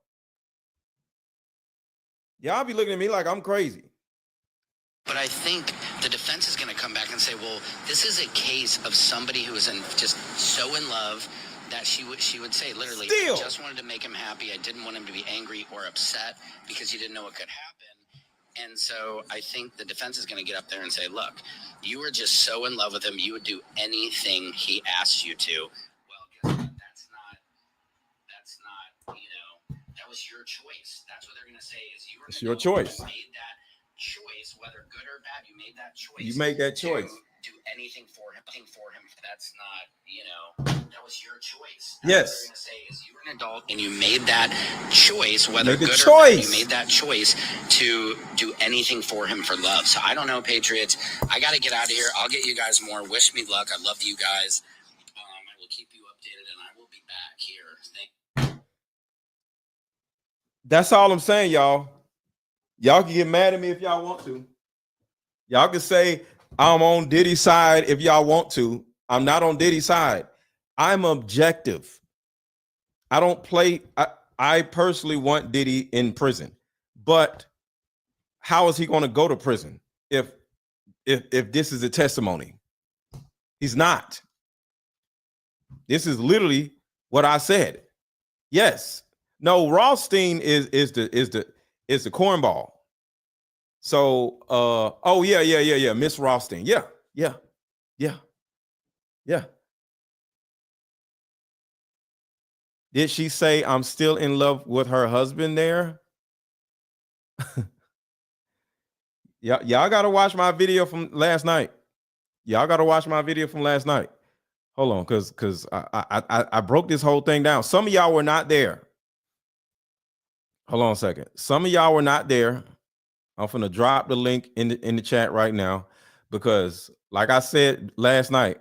Y'all be looking at me like I'm crazy. But I think the defense is going to come back and say, well, this is a case of somebody who is just so in love that she would say, literally, I just wanted to make him happy. I didn't want him to be angry or upset because you didn't know what could happen. And so I think the defense is going to get up there and say, look, you were just so in love with him, you would do anything he asked you to. Well, guess what? That's not, that was your choice. That's what they're going to say is you were it's your choice. You made that choice, whether good or bad, you made that choice. You make that choice. Do anything for him. That's not, that was your choice. Yes. What they're going to say is you were an adult and you made that choice, whether good choice. or bad, you made that choice to do anything for him for love. So I don't know, Patriots. I got to get out of here. I'll get you guys more. Wish me luck. I love you guys. I will keep you updated and I will be back here. That's all I'm saying, y'all. Y'all can get mad at me if y'all want to. Y'all can say I'm on Diddy's side if y'all want to. I'm not on Diddy's side. I'm objective. I don't play. I personally want Diddy in prison, but how is he going to go to prison if this is a testimony? He's not. This is literally what I said. Yes. No, Rothstein is the cornball. So oh yeah. Miss Rothstein. Yeah. Did she say I'm still in love with her husband there? Y'all gotta watch my video from last night. Hold on, because I broke this whole thing down. Some of y'all were not there. Hold on a second. Some of y'all were not there. I'm gonna drop the link in the chat right now because, like I said last night,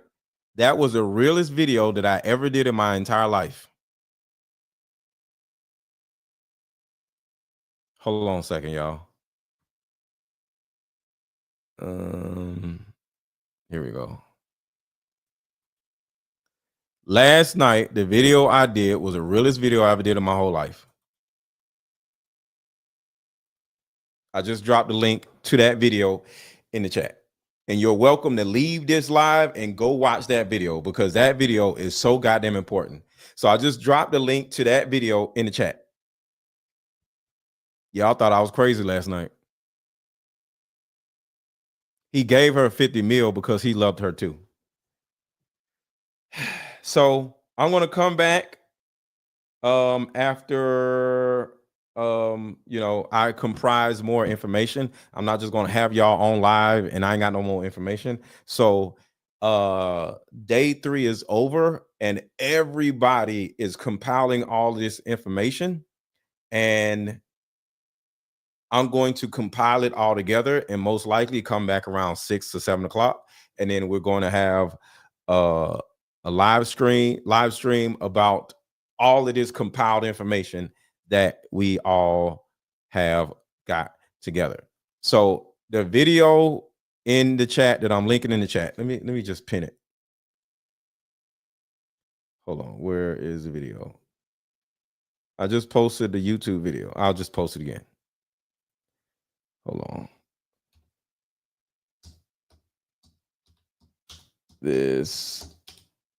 that was the realest video that I ever did in my entire life. Hold on a second, y'all. Here we go. Last night, the video I did was the realest video I ever did in my whole life. I just dropped the link to that video in the chat. And you're welcome to leave this live and go watch that video because that video is so goddamn important. So I just dropped the link to that video in the chat. Y'all thought I was crazy last night. He gave her 50 mil because he loved her too. So I'm going to come back after I comprise more information. I'm not just going to have y'all on live and I ain't got no more information. So day 3 is over and everybody is compiling all this information and I'm going to compile it all together and most likely come back around 6 or 7 o'clock. And then we're going to have a live stream about all of this compiled information that we all have got together. So the video in the chat that I'm linking in the chat, let me just pin it. Hold on, where is the video? I just posted the YouTube video. I'll just post it again. Hold on. This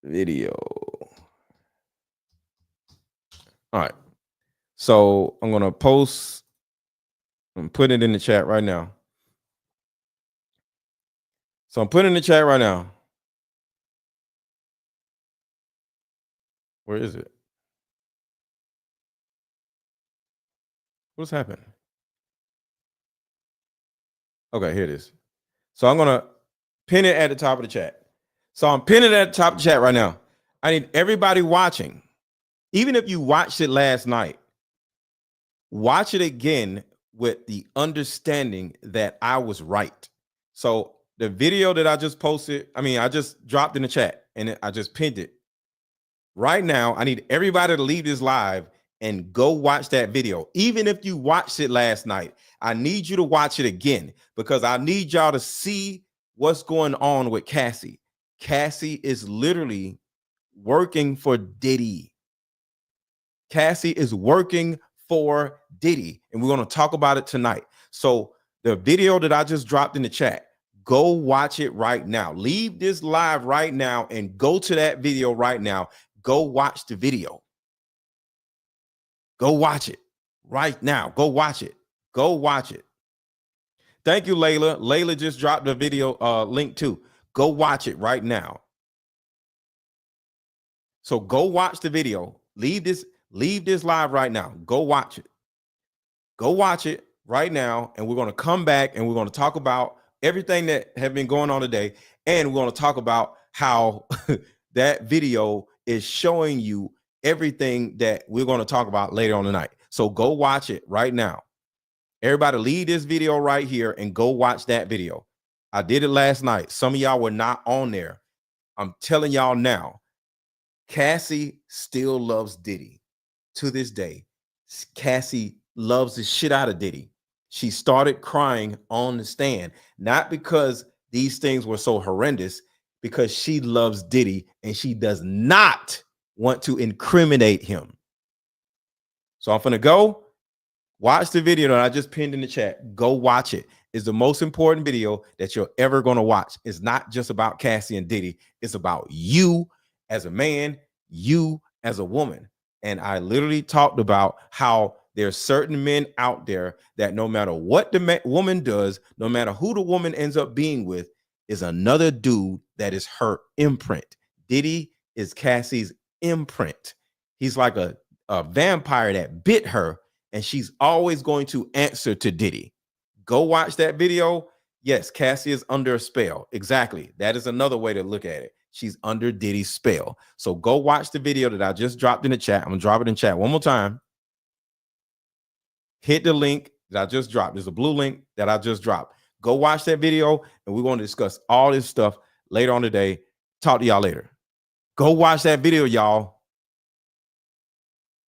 video. All right. So I'm going to post I'm putting it in the chat right now. So I'm putting it in the chat right now. Where is it? What's happened? Okay, here it is. So I'm gonna pin it at the top of the chat. So I'm pinning it at the top of the chat right now. I need everybody watching, even if you watched it last night, watch it again with the understanding that I was right. So the video that I just posted, I just dropped in the chat and I just pinned it. Right now, I need everybody to leave this live and go watch that video. Even if you watched it last night, I need you to watch it again because I need y'all to see what's going on with Cassie. Cassie is literally working for Diddy. Cassie is working for Diddy, and we're going to talk about it tonight. So the video that I just dropped in the chat, go watch it right now. Leave this live right now and go to that video right now. Go watch the video. Go watch it right now. Go watch it. Go watch it. Thank you, Layla. Layla just dropped the video link too. Go watch it right now. So go watch the video. Leave this live right now. Go watch it. Go watch it right now. And we're going to come back and we're going to talk about everything that have been going on today. And we're going to talk about how that video is showing you everything that we're going to talk about later on tonight. So go watch it right now. Everybody leave this video right here and go watch that video. I did it last night. Some of y'all were not on there. I'm telling y'all now, Cassie still loves Diddy to this day. Cassie loves the shit out of Diddy. She started crying on the stand, not because these things were so horrendous, because she loves Diddy and she does not want to incriminate him. So I'm going to go watch the video that I just pinned in the chat. Go watch it. It's the most important video that you're ever going to watch. It's not just about Cassie and Diddy. It's about you as a man, you as a woman. And I literally talked about how there's certain men out there that no matter what the woman does, no matter who the woman ends up being with, is another dude that is her imprint. Diddy is Cassie's imprint. He's like a vampire that bit her, and she's always going to answer to Diddy. Go watch that video. Yes, Cassie is under a spell. Exactly. That is another way to look at it. She's under Diddy's spell. So go watch the video that I just dropped in the chat. I'm going to drop it in chat one more time. Hit the link that I just dropped. There's a blue link that I just dropped. Go watch that video, and we're going to discuss all this stuff later on today. Talk to y'all later. Go watch that video, y'all.